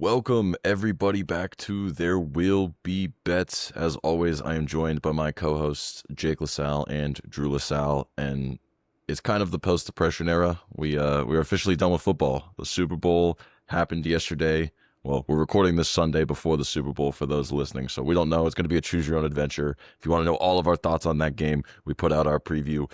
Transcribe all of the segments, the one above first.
Welcome everybody back to There Will Be Bets. As always, I am joined by my co-hosts Jake LaSalle and Drew LaSalle, and it's kind of the post-depression era. We're officially done with football. The Super Bowl happened yesterday. Well, we're recording this Sunday before the Super Bowl for those listening, so we don't know. It's going to be a choose your own adventure. If you want to know all of our thoughts on that game, we put out our preview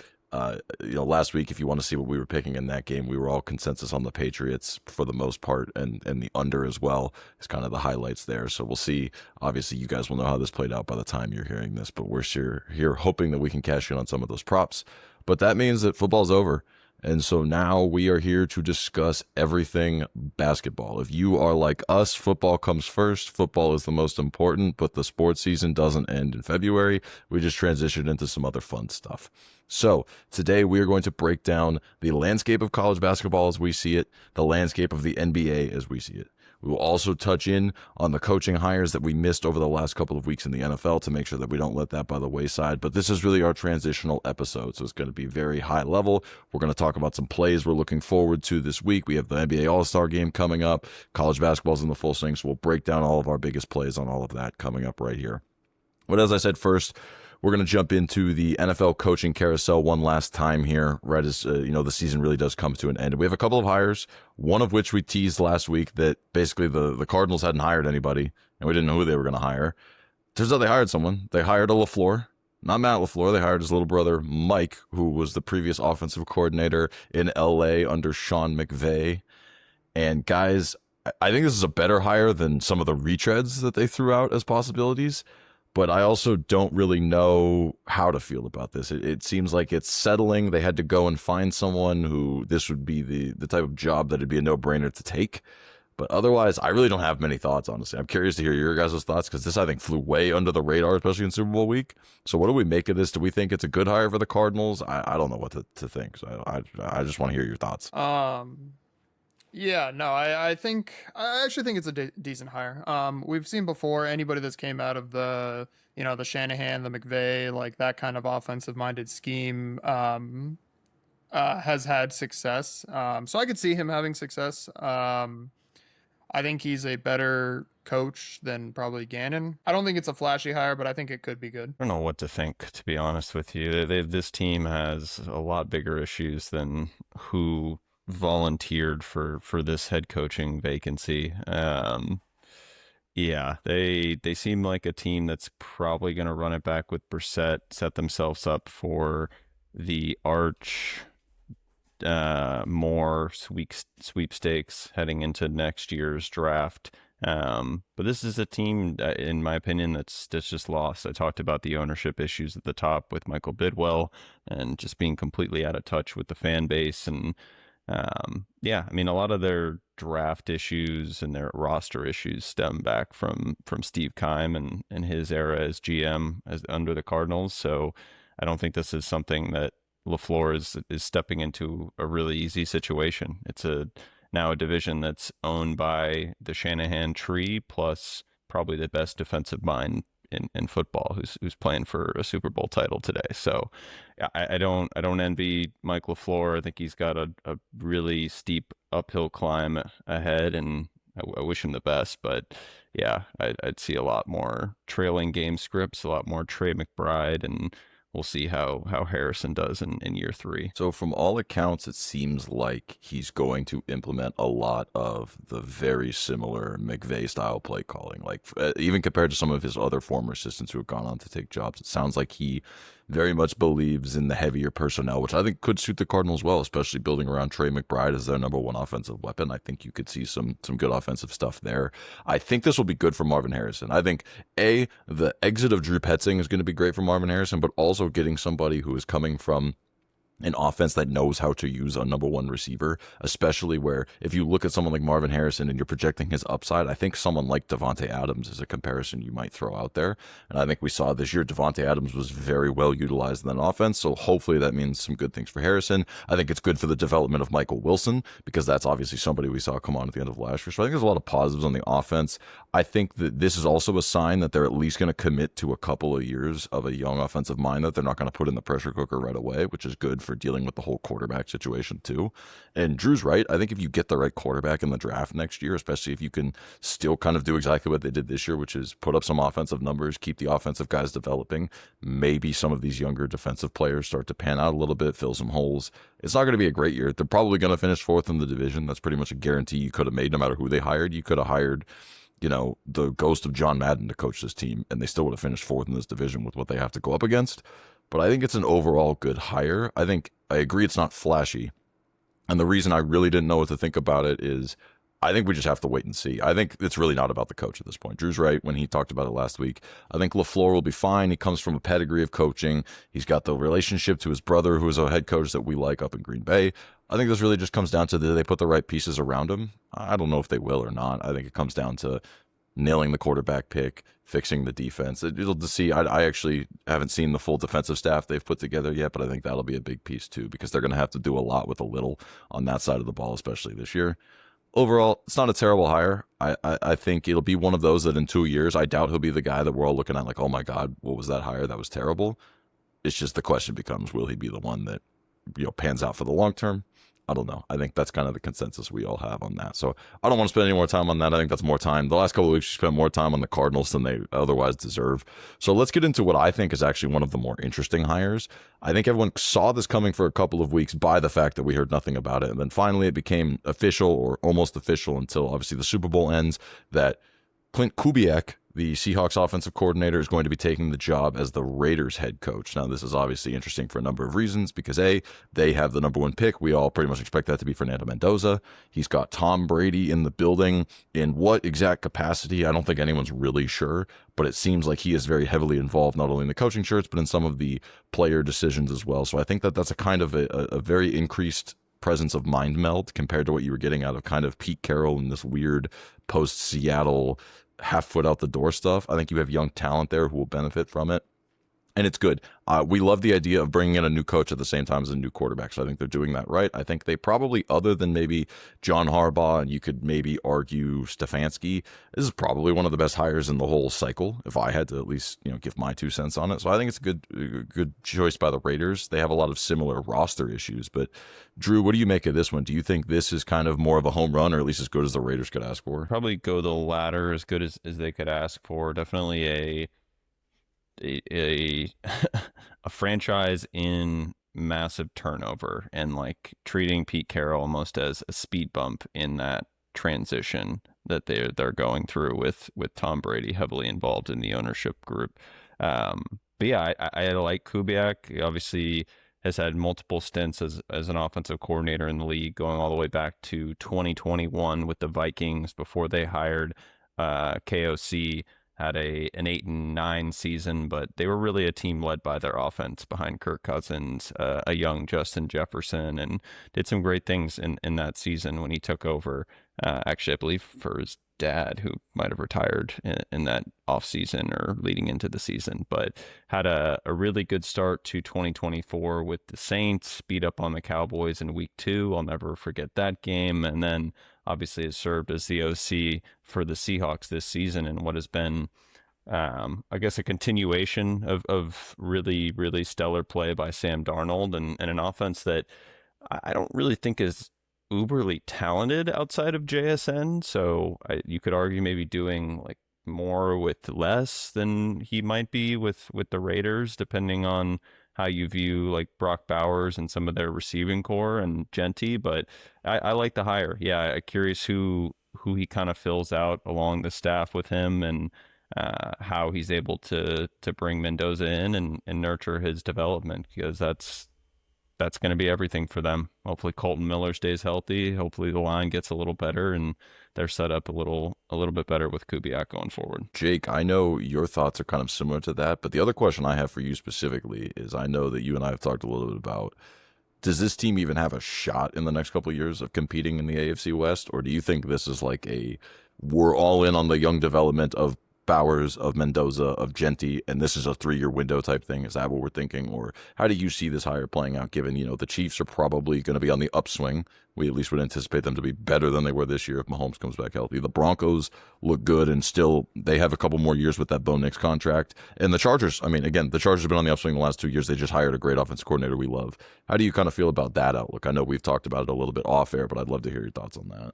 last week. If you want to see what we were picking in that game, we were all consensus on the Patriots for the most part, and the under as well is kind of the highlights there. So we'll see. Obviously, you guys will know how this played out by the time you're hearing this, but we're here hoping that we can cash in on some of those props. But that means that football's over. And so now we are here to discuss everything basketball. If you are like us, football comes first. Football is the most important, but the sports season doesn't end in February. We just transitioned into some other fun stuff. So today we are going to break down the landscape of college basketball as we see it, the landscape of the NBA as we see it. We will also touch in on the coaching hires that we missed over the last couple of weeks in the NFL to make sure that we don't let that by the wayside. But this is really our transitional episode, so it's going to be very high level. We're going to talk about some plays we're looking forward to this week. We have the NBA All-Star Game coming up. College basketball's in the full swing, so we'll break down all of our biggest plays on all of that coming up right here. But as I said first, we're going to jump into the NFL coaching carousel one last time here, right as the season really does come to an end. We have a couple of hires, one of which we teased last week that basically the Cardinals hadn't hired anybody, and we didn't know who they were going to hire. Turns out they hired someone. They hired a LaFleur, not Matt LaFleur. They hired his little brother, Mike, who was the previous offensive coordinator in LA under Sean McVay. And guys, I think this is a better hire than some of the retreads that they threw out as possibilities. But I also don't really know how to feel about this. It seems like it's settling. They had to go and find someone who this would be the type of job that it'd be a no-brainer to take. But otherwise, I really don't have many thoughts, honestly. I'm curious to hear your guys' thoughts because this, I think, flew way under the radar, especially in Super Bowl week. So what do we make of this? Do we think it's a good hire for the Cardinals? I don't know what to think. So I just want to hear your thoughts. Yeah, no, I actually think it's a decent hire. We've seen before anybody that's came out of the Shanahan, the McVay, like that kind of offensive minded scheme, has had success. So I could see him having success. I think he's a better coach than probably Gannon. I don't think it's a flashy hire, but I think it could be good. I don't know what to think, to be honest with you. This team has a lot bigger issues than who volunteered for this head coaching vacancy. They seem like a team that's probably going to run it back with Brissett, set themselves up for the more sweepstakes heading into next year's draft. But this is a team, in my opinion, that's just lost. I talked about the ownership issues at the top with Michael Bidwell and just being completely out of touch with the fan base. And a lot of their draft issues and their roster issues stem back from Steve Keim and his era as GM under the Cardinals. So I don't think this is something that LaFleur is stepping into a really easy situation. It's now a division that's owned by the Shanahan tree, plus probably the best defensive mind in football, who's playing for a Super Bowl title today. So I don't envy Mike LaFleur. I think he's got a really steep uphill climb ahead, and I wish him the best. But yeah, I'd see a lot more trailing game scripts, a lot more Trey McBride, and we'll see how Harrison does in year 3. So from all accounts, it seems like he's going to implement a lot of the very similar McVay style play calling, like even compared to some of his other former assistants who have gone on to take jobs. It sounds like he very much believes in the heavier personnel, which I think could suit the Cardinals well, especially building around Trey McBride as their number one offensive weapon. I think you could see some good offensive stuff there. I think this will be good for Marvin Harrison. I think, the exit of Drew Petzing is going to be great for Marvin Harrison, but also getting somebody who is coming from an offense that knows how to use a number one receiver, especially where if you look at someone like Marvin Harrison and you're projecting his upside, I think someone like Davante Adams is a comparison you might throw out there. And I think we saw this year Davante Adams was very well utilized in that offense. So hopefully that means some good things for Harrison. I think it's good for the development of Michael Wilson because that's obviously somebody we saw come on at the end of last year. So I think there's a lot of positives on the offense. I think that this is also a sign that they're at least going to commit to a couple of years of a young offensive mind that they're not going to put in the pressure cooker right away, which is good for dealing with the whole quarterback situation too. And Drew's right. I think if you get the right quarterback in the draft next year, especially if you can still kind of do exactly what they did this year, which is put up some offensive numbers, keep the offensive guys developing, maybe some of these younger defensive players start to pan out a little bit, fill some holes. It's not going to be a great year. They're probably going to finish fourth in the division. That's pretty much a guarantee you could have made no matter who they hired. You could have hired, the ghost of John Madden to coach this team, and they still would have finished fourth in this division with what they have to go up against. But I think it's an overall good hire. I agree it's not flashy. And the reason I really didn't know what to think about it is I think we just have to wait and see. I think it's really not about the coach at this point. Drew's right when he talked about it last week. I think LaFleur will be fine. He comes from a pedigree of coaching. He's got the relationship to his brother, who is a head coach that we like up in Green Bay. I think this really just comes down to, do they put the right pieces around him? I don't know if they will or not. I think it comes down to nailing the quarterback pick, fixing the defense. It'll to see. I actually haven't seen the full defensive staff they've put together yet, but I think that'll be a big piece too, because they're going to have to do a lot with a little on that side of the ball, especially this year. Overall, it's not a terrible hire. I think it'll be one of those that in 2 years, I doubt he'll be the guy that we're all looking at like, oh my God, what was that hire? That was terrible. It's just the question becomes, will he be the one that pans out for the long term? I don't know. I think that's kind of the consensus we all have on that. So I don't want to spend any more time on that. I think that's more time. The last couple of weeks, we spent more time on the Cardinals than they otherwise deserve. So let's get into what I think is actually one of the more interesting hires. I think everyone saw this coming for a couple of weeks by the fact that we heard nothing about it. And then finally it became official, or almost official until obviously the Super Bowl ends, that Clint Kubiak, the Seahawks offensive coordinator, is going to be taking the job as the Raiders head coach. Now, this is obviously interesting for a number of reasons because, A, they have the number one pick. We all pretty much expect that to be Fernando Mendoza. He's got Tom Brady in the building. In what exact capacity, I don't think anyone's really sure, but it seems like he is very heavily involved not only in the coaching shirts, but in some of the player decisions as well. So I think that that's a kind of a very increased presence of mind meld compared to what you were getting out of kind of Pete Carroll and this weird post-Seattle half foot out the door stuff. I think you have young talent there who will benefit from it. And it's good. We love the idea of bringing in a new coach at the same time as a new quarterback. So I think they're doing that right. I think they probably, other than maybe John Harbaugh, and you could maybe argue Stefanski, this is probably one of the best hires in the whole cycle, if I had to at least give my 2 cents on it. So I think it's a good choice by the Raiders. They have a lot of similar roster issues. But Drew, what do you make of this one? Do you think this is kind of more of a home run, or at least as good as the Raiders could ask for? Probably go the latter, as good as they could ask for. Definitely a franchise in massive turnover, and like treating Pete Carroll almost as a speed bump in that transition that they're going through with Tom Brady heavily involved in the ownership group. But yeah, I like Kubiak. He obviously has had multiple stints as an offensive coordinator in the league, going all the way back to 2021 with the Vikings before they hired KOC. Had an 8-9 season, but they were really a team led by their offense behind Kirk Cousins, a young Justin Jefferson, and did some great things in that season when he took over. Actually, I believe for his dad, who might have retired in that offseason or leading into the season, but had a really good start to 2024 with the Saints, beat up on the Cowboys in week 2. I'll never forget that game. And then obviously has served as the OC for the Seahawks this season, and what has been, I guess, a continuation of really, really stellar play by Sam Darnold, and an offense that I don't really think is uberly talented outside of JSN. So you could argue maybe doing like more with less than he might be with the Raiders, depending on how you view like Brock Bowers and some of their receiving core and Genty. But I like the hire. Yeah, I'm curious who he kind of fills out along the staff with him, and how he's able to bring Mendoza in and nurture his development, because that's going to be everything for them. Hopefully Colton Miller stays healthy. Hopefully the line gets a little better, and they're set up a little bit better with Kubiak going forward. Jake, I know your thoughts are kind of similar to that, but the other question I have for you specifically is, I know that you and I have talked a little bit about, does this team even have a shot in the next couple of years of competing in the AFC West? Or do you think this is like we're all in on the young development of Bowers, of Mendoza, of Genti, and this is a 3-year window type thing? Is that what we're thinking? Or how do you see this hire playing out, given, the Chiefs are probably going to be on the upswing? We at least would anticipate them to be better than they were this year if Mahomes comes back healthy. The Broncos look good, and still they have a couple more years with that Bo Nix contract. And the Chargers, again, the Chargers have been on the upswing the last 2 years. They just hired a great offensive coordinator we love. How do you kind of feel about that outlook? I know we've talked about it a little bit off air, but I'd love to hear your thoughts on that.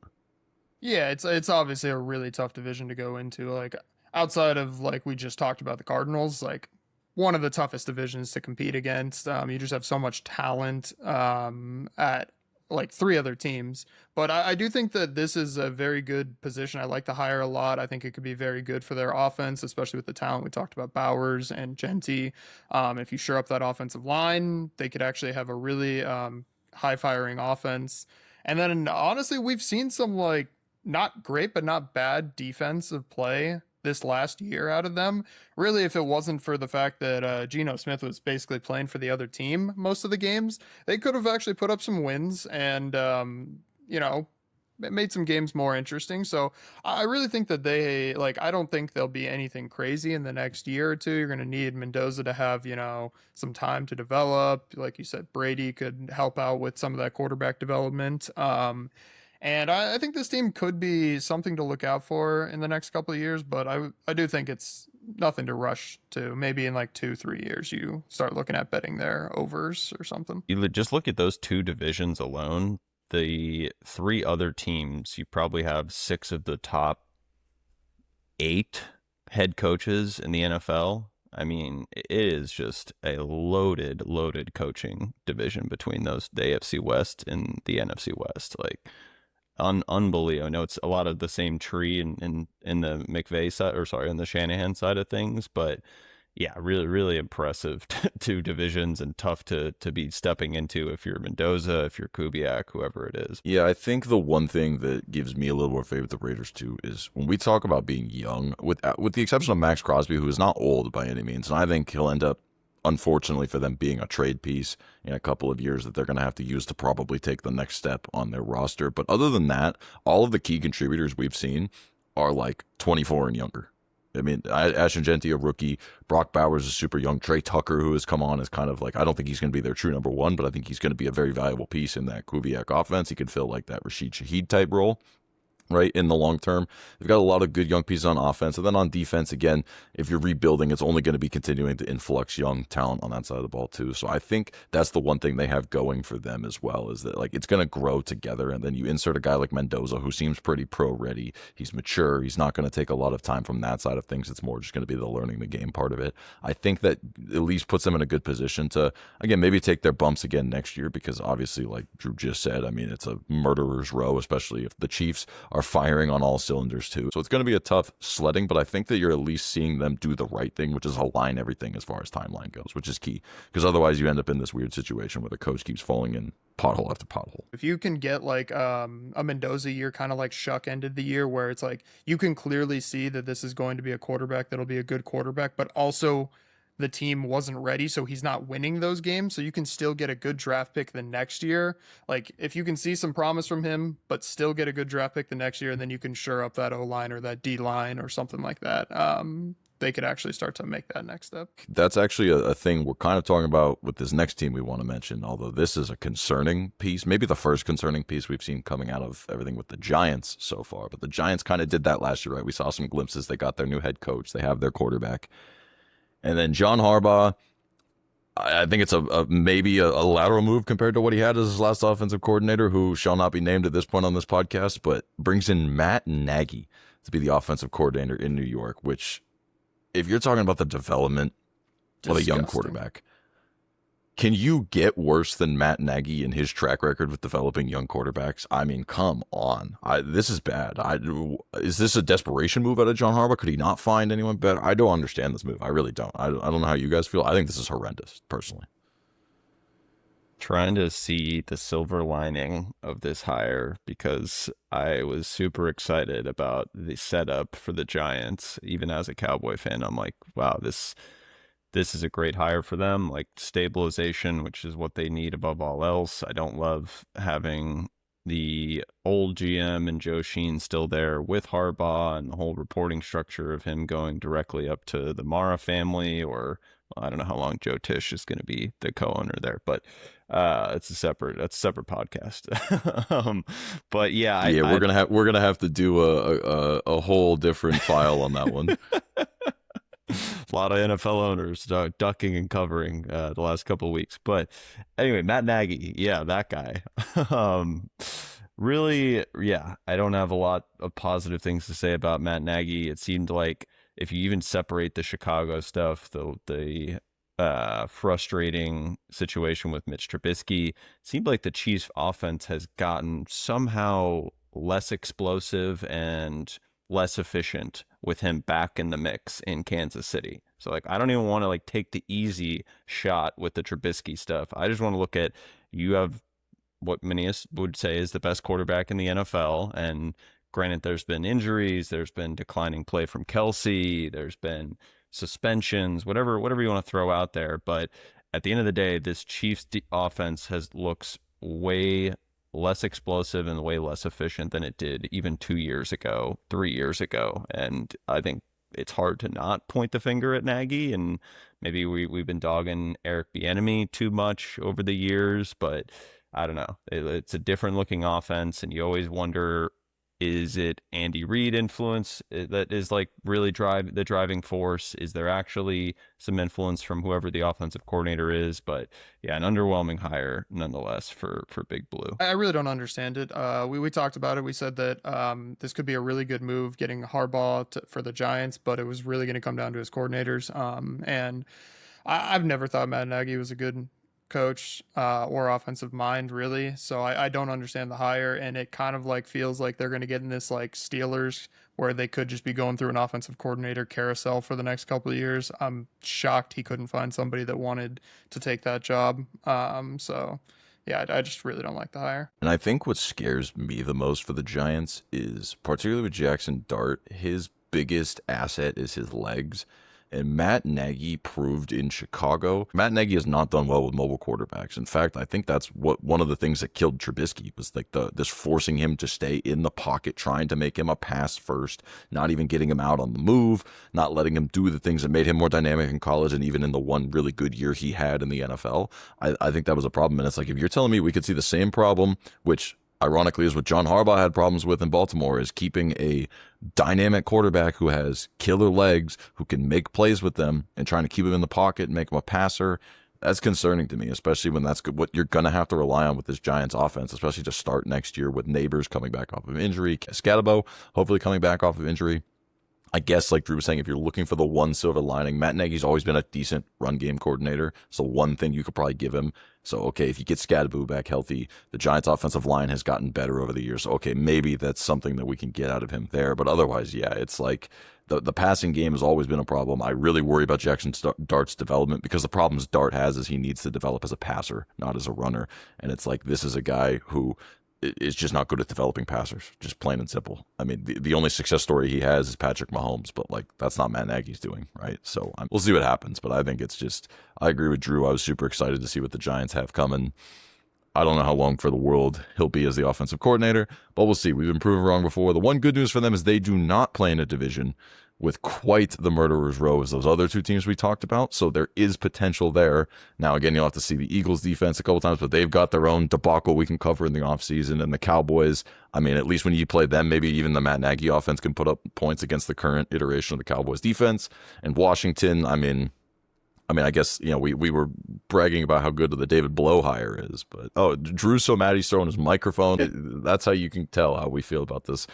Yeah, it's obviously a really tough division to go into. Like outside of like we just talked about the Cardinals, like one of the toughest divisions to compete against. You just have so much talent at like three other teams. But I do think that this is a very good position. I like the hire a lot. I think it could be very good for their offense, especially with the talent we talked about, Bowers and Genti. If you shore up that offensive line, they could actually have a really high firing offense. And then honestly, we've seen some like not great, but not bad defensive play this last year out of them. Really, if it wasn't for the fact that Geno Smith was basically playing for the other team most of the games, they could have actually put up some wins and, it made some games more interesting. So I really think that I don't think there'll be anything crazy in the next year or two. You're going to need Mendoza to have, some time to develop. Like you said, Brady could help out with some of that quarterback development. And I think this team could be something to look out for in the next couple of years, but I do think it's nothing to rush to. Maybe in like 2-3 years, you start looking at betting their overs or something. You just look at those two divisions alone. The three other teams, you probably have 6 of the top 8 head coaches in the NFL. I mean, it is just a loaded coaching division between the AFC West and the NFC West. Like, unbelievable. I know it's a lot of the same tree in the McVay side, or sorry, in the Shanahan side of things, but yeah, really impressive two divisions, and tough to be stepping into if you're Mendoza, if you're Kubiak, whoever it is. Yeah, I think the one thing that gives me a little more faith with the Raiders too is when we talk about being young, with the exception of Max Crosby, who is not old by any means, and I think he'll end up, unfortunately for them, being a trade piece in a couple of years that they're going to have to use to probably take the next step on their roster. But other than that, all of the key contributors we've seen are like 24 and younger. I mean, Ashton Genti, a rookie. Brock Bowers is super young. Trey Tucker, who has come on, is kind of like, I don't think he's going to be their true number one, but I think he's going to be a very valuable piece in that Kubiak offense. He could fill like that Rashid Shaheed type role, right, in the long term. They've got a lot of good young pieces on offense. And then on defense, again, if you're rebuilding, it's only going to be continuing to influx young talent on that side of the ball too. So I think that's the one thing they have going for them as well, is that like it's going to grow together. And then you insert a guy like Mendoza, who seems pretty pro ready. He's mature. He's not going to take a lot of time from that side of things. It's more just going to be the learning the game part of it. I think that at least puts them in a good position to, again, maybe take their bumps again next year, because obviously, like Drew just said, I mean, it's a murderer's row, especially if the Chiefs are firing on all cylinders too. So it's going to be a tough sledding, but I think that you're at least seeing them do the right thing, which is align everything as far as timeline goes, which is key, because otherwise you end up in this weird situation where the coach keeps falling in pothole after pothole. If you can get like a Mendoza year, kind of like Shuck ended the year, where it's like you can clearly see that this is going to be a quarterback that'll be a good quarterback, but also the team wasn't ready, so he's not winning those games, so you can still get a good draft pick the next year. Like if you can see some promise from him but still get a good draft pick the next year, and then you can shore up that O-line or that D-line or something like that, they could actually start to make that next step. That's actually a thing we're kind of talking about with this next team we want to mention, although this is a concerning piece, maybe the first concerning piece we've seen coming out of everything with the Giants so far. But the Giants kind of did that last year, right? We saw some glimpses. They got their new head coach. They have their quarterback. And then John Harbaugh, I think it's maybe a lateral move compared to what he had as his last offensive coordinator, who shall not be named at this point on this podcast, but brings in Matt Nagy to be the offensive coordinator in New York, which, if you're talking about the development of a young quarterback, can you get worse than Matt Nagy and his track record with developing young quarterbacks? I mean, come on. This is bad. Is this a desperation move out of John Harbaugh? Could he not find anyone better? I don't understand this move. I really don't. I don't know how you guys feel. I think this is horrendous, personally. Trying to see the silver lining of this hire, because I was super excited about the setup for the Giants. Even as a Cowboy fan, I'm like, wow, this is a great hire for them, like stabilization, which is what they need above all else. I don't love having the old GM and Joe Sheen still there with Harbaugh, and the whole reporting structure of him going directly up to the Mara family, or well, I don't know how long Joe Tisch is going to be the co-owner there, but that's a separate podcast. But yeah, Yeah, we're gonna have to do a whole different file on that one. a lot of NFL owners ducking and covering the last couple of weeks. But anyway, Matt Nagy, yeah, that guy. Really, yeah, I don't have a lot of positive things to say about Matt Nagy. It seemed like if you even separate the Chicago stuff, the frustrating situation with Mitch Trubisky, it seemed like the Chiefs' offense has gotten somehow less explosive and less efficient with him back in the mix in Kansas City. So like I don't even want to like take the easy shot with the Trubisky stuff. I just want to look at, you have what many would say is the best quarterback in the NFL, and granted there's been injuries, there's been declining play from Kelsey, there's been suspensions, whatever you want to throw out there, but at the end of the day, this Chiefs offense looks way less explosive and way less efficient than it did even 2 years ago, 3 years ago. And I think it's hard to not point the finger at Nagy, and maybe we've been dogging Eric Bieniemy too much over the years, but I don't know. It's a different looking offense, and you always wonder, is it Andy Reid influence that is like really the driving force? Is there actually some influence from whoever the offensive coordinator is? But yeah, an underwhelming hire nonetheless for Big Blue. I really don't understand it. We talked about it. We said that this could be a really good move, getting Harbaugh for the Giants, but it was really going to come down to his coordinators. And I've never thought Matt Nagy was a good coach or offensive mind, really. So I don't understand the hire, and it kind of like feels like they're going to get in this like Steelers where they could just be going through an offensive coordinator carousel for the next couple of years. I'm shocked he couldn't find somebody that wanted to take that job. So yeah, I just really don't like the hire. And I think what scares me the most for the Giants is, particularly with Jackson Dart, his biggest asset is his legs. And Matt Nagy proved in Chicago, Matt Nagy has not done well with mobile quarterbacks. In fact, I think that's one of the things that killed Trubisky was like this forcing him to stay in the pocket, trying to make him a pass first, not even getting him out on the move, not letting him do the things that made him more dynamic in college and even in the one really good year he had in the NFL. I think that was a problem. And it's like, if you're telling me we could see the same problem, which ironically is what John Harbaugh had problems with in Baltimore, is keeping a dynamic quarterback who has killer legs, who can make plays with them, and trying to keep him in the pocket and make him a passer. That's concerning to me, especially when that's what you're going to have to rely on with this Giants offense, especially to start next year with Neighbors coming back off of injury, Scatabo hopefully coming back off of injury. I guess, like Drew was saying, if you're looking for the one silver lining, Matt Nagy's always been a decent run game coordinator. So one thing you could probably give him. So, okay, if you get Scatabo back healthy, the Giants' offensive line has gotten better over the years. So, okay, maybe that's something that we can get out of him there. But otherwise, yeah, it's like the passing game has always been a problem. I really worry about Jackson Dart's development, because the problems Dart has is he needs to develop as a passer, not as a runner. And it's like, this is a guy who is just not good at developing passers, just plain and simple. I mean, the only success story he has is Patrick Mahomes, but like that's not Matt Nagy's doing, right? So we'll see what happens, but I think it's just, I agree with Drew. I was super excited to see what the Giants have coming. I don't know how long for the world he'll be as the offensive coordinator, but we'll see. We've been proven wrong before. The one good news for them is they do not play in a division with quite the murderer's row as those other two teams we talked about. So there is potential there. Now, again, you'll have to see the Eagles defense a couple times, but they've got their own debacle we can cover in the offseason. And the Cowboys, I mean, at least when you play them, maybe even the Matt Nagy offense can put up points against the current iteration of the Cowboys defense. And Washington, I mean, I guess, you know, we were bragging about how good the David Blow hire is, but Drew's so mad he's throwing his microphone. That's how you can tell how we feel about this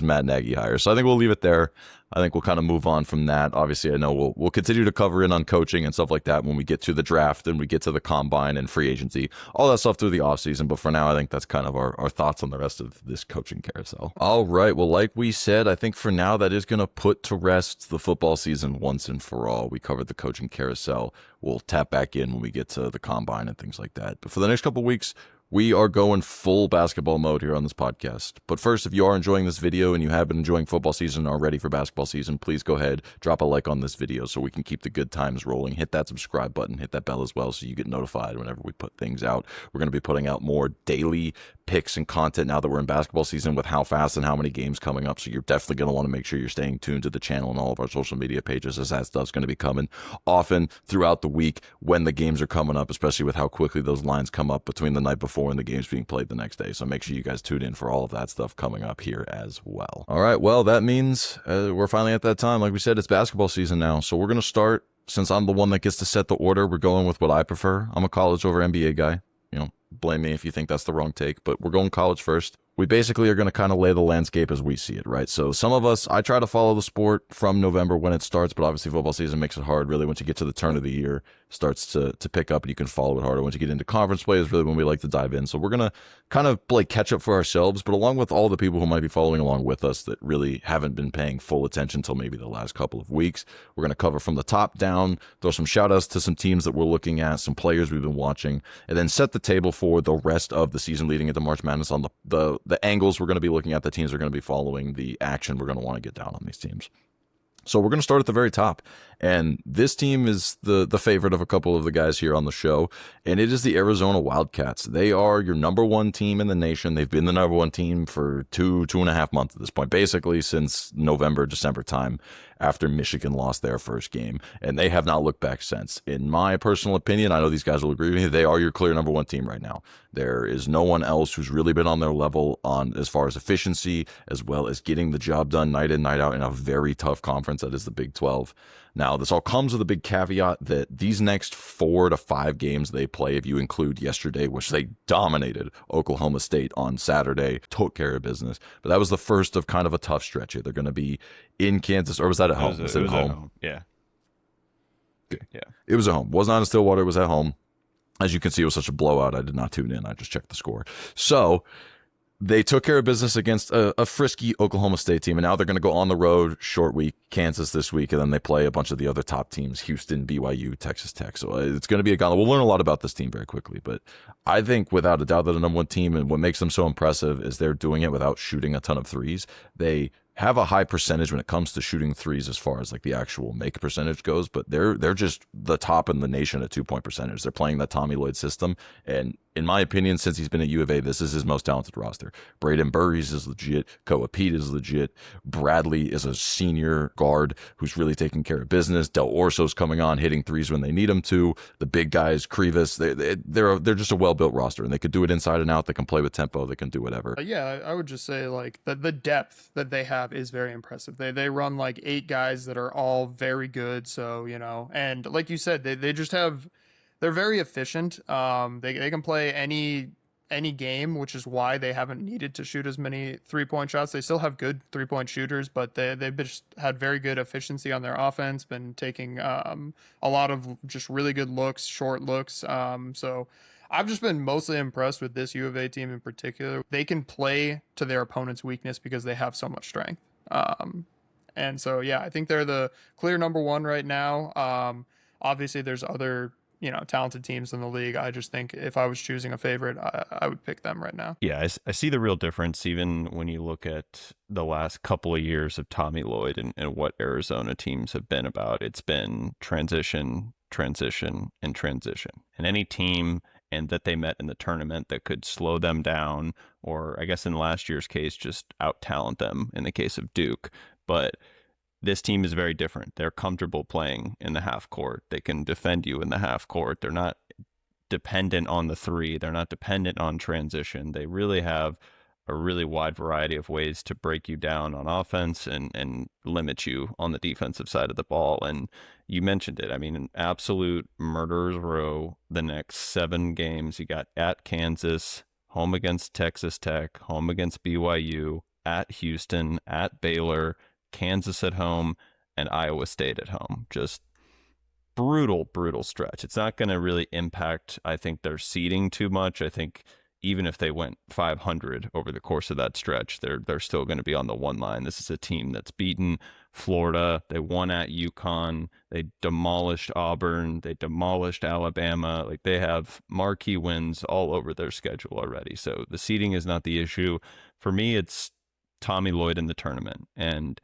Matt Nagy hire. So I think we'll leave it there. I think we'll kind of move on from that. Obviously, I know we'll continue to cover in on coaching and stuff like that when we get to the draft and we get to the combine and free agency, all that stuff through the offseason. But for now, I think that's kind of our thoughts on the rest of this coaching carousel. All right. Well, like we said, I think for now that is going to put to rest the football season once and for all. We covered the coaching carousel. We'll tap back in when we get to the combine and things like that. But for the next couple of weeks, We are going full basketball mode here on this podcast. But first, if you are enjoying this video and you have been enjoying football season and are ready for basketball season, please go ahead, drop a like on this video so we can keep the good times rolling. Hit that subscribe button, hit that bell as well so you get notified whenever we put things out. We're going to be putting out more daily picks and content now that we're in basketball season with how fast and how many games coming up. So you're definitely going to want to make sure you're staying tuned to the channel and all of our social media pages, as that stuff's going to be coming often throughout the week when the games are coming up, especially with how quickly those lines come up between the night before and the games being played the next day. So make sure you guys tune in for all of that stuff coming up here as well. All right, well, that means we're finally at that time. Like we said, it's basketball season now. So we're going to start, since I'm the one that gets to set the order, we're going with what I prefer. I'm a college over NBA guy. You know, blame me if you think that's the wrong take, but we're going college first. We basically are going to kind of lay the landscape as we see it, right? So some of us, I try to follow the sport from November when it starts, but obviously football season makes it hard. Really, once you get to the turn of the year, starts to pick up and you can follow it harder. Once you get into conference play is really when we like to dive in. So we're going to kind of like catch up for ourselves, but along with all the people who might be following along with us that really haven't been paying full attention till maybe the last couple of weeks, we're going to cover from the top down, throw some shout outs to some teams that we're looking at, some players we've been watching, and then set the table for the rest of the season leading into March Madness on the angles we're going to be looking at, the teams we're going to be following, the action we're going to want to get down on these teams. So we're going to start at the very top. And this team is the favorite of a couple of the guys here on the show, and it is the Arizona Wildcats. They are your number one team in the nation. They've been the number one team for two and a half months at this point, basically since November, December time after Michigan lost their first game, and they have not looked back since. In my personal opinion, I know these guys will agree with me, they are your clear number one team right now. There is no one else who's really been on their level on as far as efficiency, as well as getting the job done night in, night out in a very tough conference that is the Big 12. Now, this all comes with a big caveat that these next 4 to 5 games they play, if you include yesterday, which they dominated Oklahoma State on Saturday, took care of business. But that was the first of kind of a tough stretch here. They're going to be in Kansas, or was that at home? Was it at home? Yeah. Okay. Yeah. It was at home. Was not in Stillwater. It was at home. As you can see, it was such a blowout. I did not tune in. I just checked the score. So they took care of business against a frisky Oklahoma State team, and now they're going to go on the road, short week, Kansas this week, and then they play a bunch of the other top teams, Houston, BYU, Texas Tech. So it's going to be a gauntlet. We'll learn a lot about this team very quickly, but I think without a doubt they're the number one team, and what makes them so impressive is they're doing it without shooting a ton of threes. They have a high percentage when it comes to shooting threes as far as like the actual make percentage goes, but they're just the top in the nation at 2-point percentage. They're playing that Tommy Lloyd system, and in my opinion, since he's been at U of A, this is his most talented roster. Braden Burries is legit. Koa Pete is legit. Bradley is a senior guard who's really taking care of business. Del Orso's coming on, hitting threes when they need him to. The big guys, Krivas, they're just a well-built roster, and they could do it inside and out. They can play with tempo. They can do whatever. Yeah, I would just say like the depth that they have is very impressive. They run like 8 guys that are all very good. So, you know, and like you said, they just have, they're very efficient. They can play any game, which is why they haven't needed to shoot as many 3-point shots. They still have good 3-point shooters, but they've just had very good efficiency on their offense, been taking a lot of just really good looks, short looks. So I've just been mostly impressed with this U of A team in particular. They can play to their opponent's weakness because they have so much strength. And so, yeah, I think they're the clear number one right now. Obviously, there's other, you know, talented teams in the league. I just think if I was choosing a favorite, I would pick them right now. Yeah, I see the real difference even when you look at the last couple of years of Tommy Lloyd and what Arizona teams have been about. It's been transition, transition, and transition. And any team and that they met in the tournament that could slow them down, or I guess in last year's case, just out-talent them in the case of Duke. But this team is very different. They're comfortable playing in the half court. They can defend you in the half court. They're not dependent on the three. They're not dependent on transition. They really have a really wide variety of ways to break you down on offense and limit you on the defensive side of the ball. And you mentioned it. I mean, an absolute murderer's row the next 7 games. You got at Kansas, home against Texas Tech, home against BYU, at Houston, at Baylor, Kansas at home, and Iowa State at home. Just brutal stretch. It's not going to really impact, I think, their seeding too much. I think even if they went 500 over the course of that stretch, they're still going to be on the one line. This is a team that's beaten Florida. They won at UConn. They demolished Auburn. They demolished Alabama. Like, they have marquee wins all over their schedule already. So the seeding is not the issue. For me, it's Tommy Lloyd in the tournament. And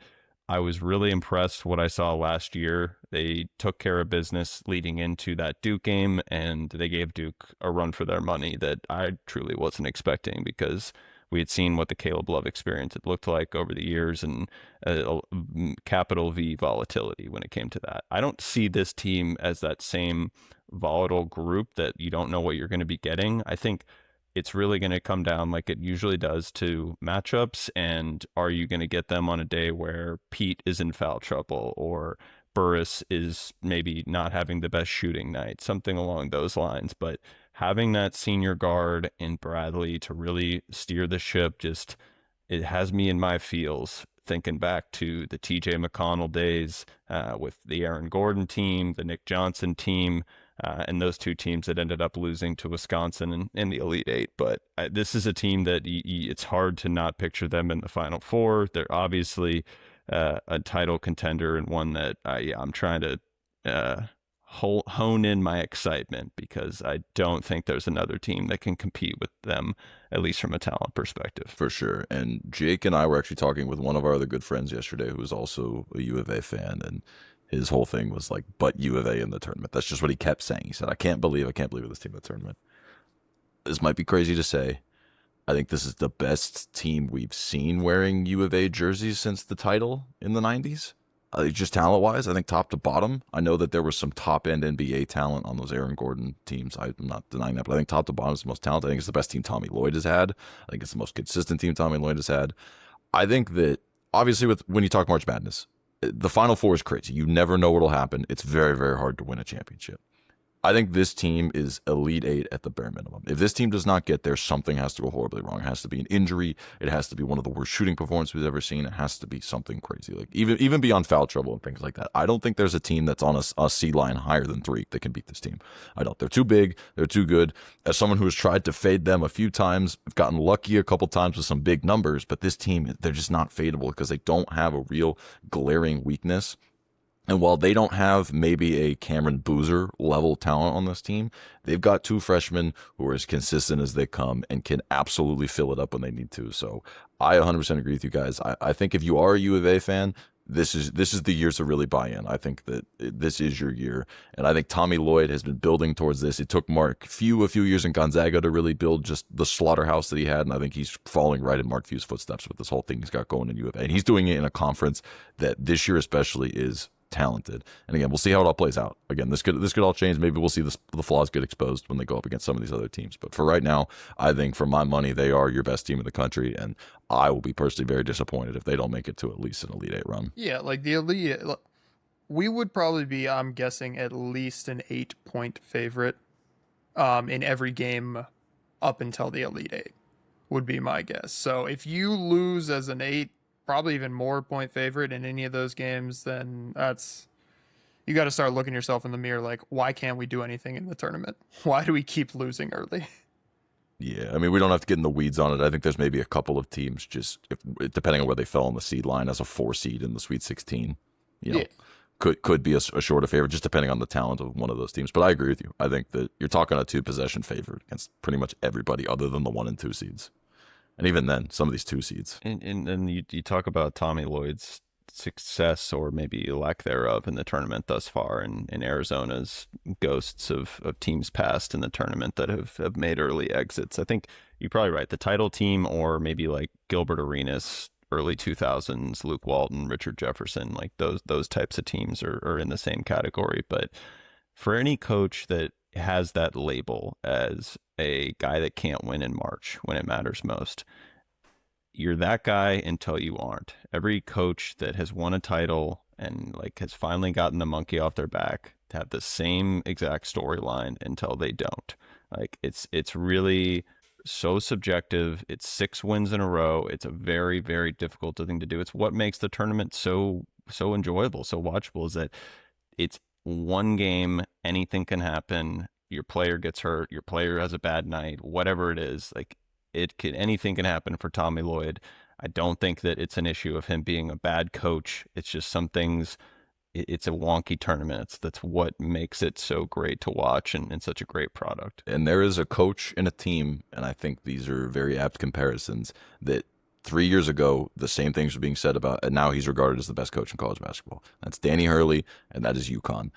I was really impressed what I saw last year. They took care of business leading into that Duke game, and they gave Duke a run for their money that I truly wasn't expecting, because we had seen what the Caleb Love experience had looked like over the years, and capital V volatility when it came to that. I don't see this team as that same volatile group that you don't know what you're going to be getting. I think it's really going to come down, like it usually does, to matchups, and are you going to get them on a day where Pete is in foul trouble, or Burris is maybe not having the best shooting night, something along those lines. But having that senior guard in Bradley to really steer the ship, just, it has me in my feels thinking back to the TJ McConnell days, with the Aaron Gordon team, the Nick Johnson team, and those two teams that ended up losing to Wisconsin in the Elite Eight. But this is a team that it's hard to not picture them in the Final Four. They're obviously a title contender, and one that I'm trying to hone in my excitement, because I don't think there's another team that can compete with them, at least from a talent perspective. For sure. And Jake and I were actually talking with one of our other good friends yesterday, who was also a U of A fan, and his whole thing was like, but U of A in the tournament. That's just what he kept saying. He said, I can't believe this team in the tournament. This might be crazy to say. I think this is the best team we've seen wearing U of A jerseys since the title in the 90s. Just talent-wise, I think top to bottom. I know that there was some top-end NBA talent on those Aaron Gordon teams. I'm not denying that, but I think top to bottom is the most talented. I think it's the best team Tommy Lloyd has had. I think it's the most consistent team Tommy Lloyd has had. I think that, obviously, when you talk March Madness, the Final Four is crazy. You never know what will happen. It's very, very hard to win a championship. I think this team is Elite Eight at the bare minimum. If this team does not get there, something has to go horribly wrong. It has to be an injury. It has to be one of the worst shooting performances we've ever seen. It has to be something crazy, like even beyond foul trouble and things like that. I don't think there's a team that's on a seed line higher than 3 that can beat this team. I don't. They're too big. They're too good. As someone who has tried to fade them a few times, I've gotten lucky a couple times with some big numbers, but this team, they're just not fadeable because they don't have a real glaring weakness. And while they don't have maybe a Cameron Boozer level talent on this team, they've got 2 freshmen who are as consistent as they come and can absolutely fill it up when they need to. So I 100% agree with you guys. I think if you are a U of A fan, this is the year to really buy in. I think that this is your year. And I think Tommy Lloyd has been building towards this. It took Mark Few a few years in Gonzaga to really build just the slaughterhouse that he had. And I think he's following right in Mark Few's footsteps with this whole thing he's got going in U of A. And he's doing it in a conference that this year especially is talented. And again, we'll see how it all plays out. Again, this could all change. Maybe we'll see the flaws get exposed when they go up against some of these other teams. But for right now, I think for my money, they are your best team in the country, and I will be personally very disappointed if they don't make it to at least an Elite Eight run. Yeah, like the Elite, we would probably be, I'm guessing, at least an 8-point favorite in every game up until the Elite Eight, would be my guess. So if you lose as an 8, probably even more point favorite in any of those games, then you got to start looking yourself in the mirror like, why can't we do anything in the tournament? Why do we keep losing early? Yeah, I mean, we don't have to get in the weeds on it. I think there's maybe a couple of teams just, depending on where they fell on the seed line as a 4 seed in the Sweet 16, could be a shorter favorite, just depending on the talent of one of those teams. But I agree with you. I think that you're talking a 2-possession favorite against pretty much everybody other than the 1 and 2 seeds. And even then, some of these 2 seeds. And you talk about Tommy Lloyd's success, or maybe lack thereof, in the tournament thus far, and Arizona's ghosts of teams past in the tournament that have made early exits. I think you're probably right. The title team, or maybe like Gilbert Arenas, early 2000s, Luke Walton, Richard Jefferson, like those types of teams are in the same category. But for any coach that has that label as a guy that can't win in March when it matters most, you're that guy until you aren't. Every coach that has won a title and like has finally gotten the monkey off their back to have the same exact storyline until they don't. Like it's really so subjective. It's 6 wins in a row. It's a very, very difficult thing to do. It's what makes the tournament so enjoyable, so watchable, is that it's one game, anything can happen. Your player gets hurt, your player has a bad night, whatever it is, like anything can happen for Tommy Lloyd. I don't think that it's an issue of him being a bad coach. It's just some things. It's a wonky tournament. That's what makes it so great to watch and such a great product. And there is a coach and a team, and I think these are very apt comparisons, that 3 years ago, the same things were being said about, and now he's regarded as the best coach in college basketball. That's Danny Hurley, and that is UConn.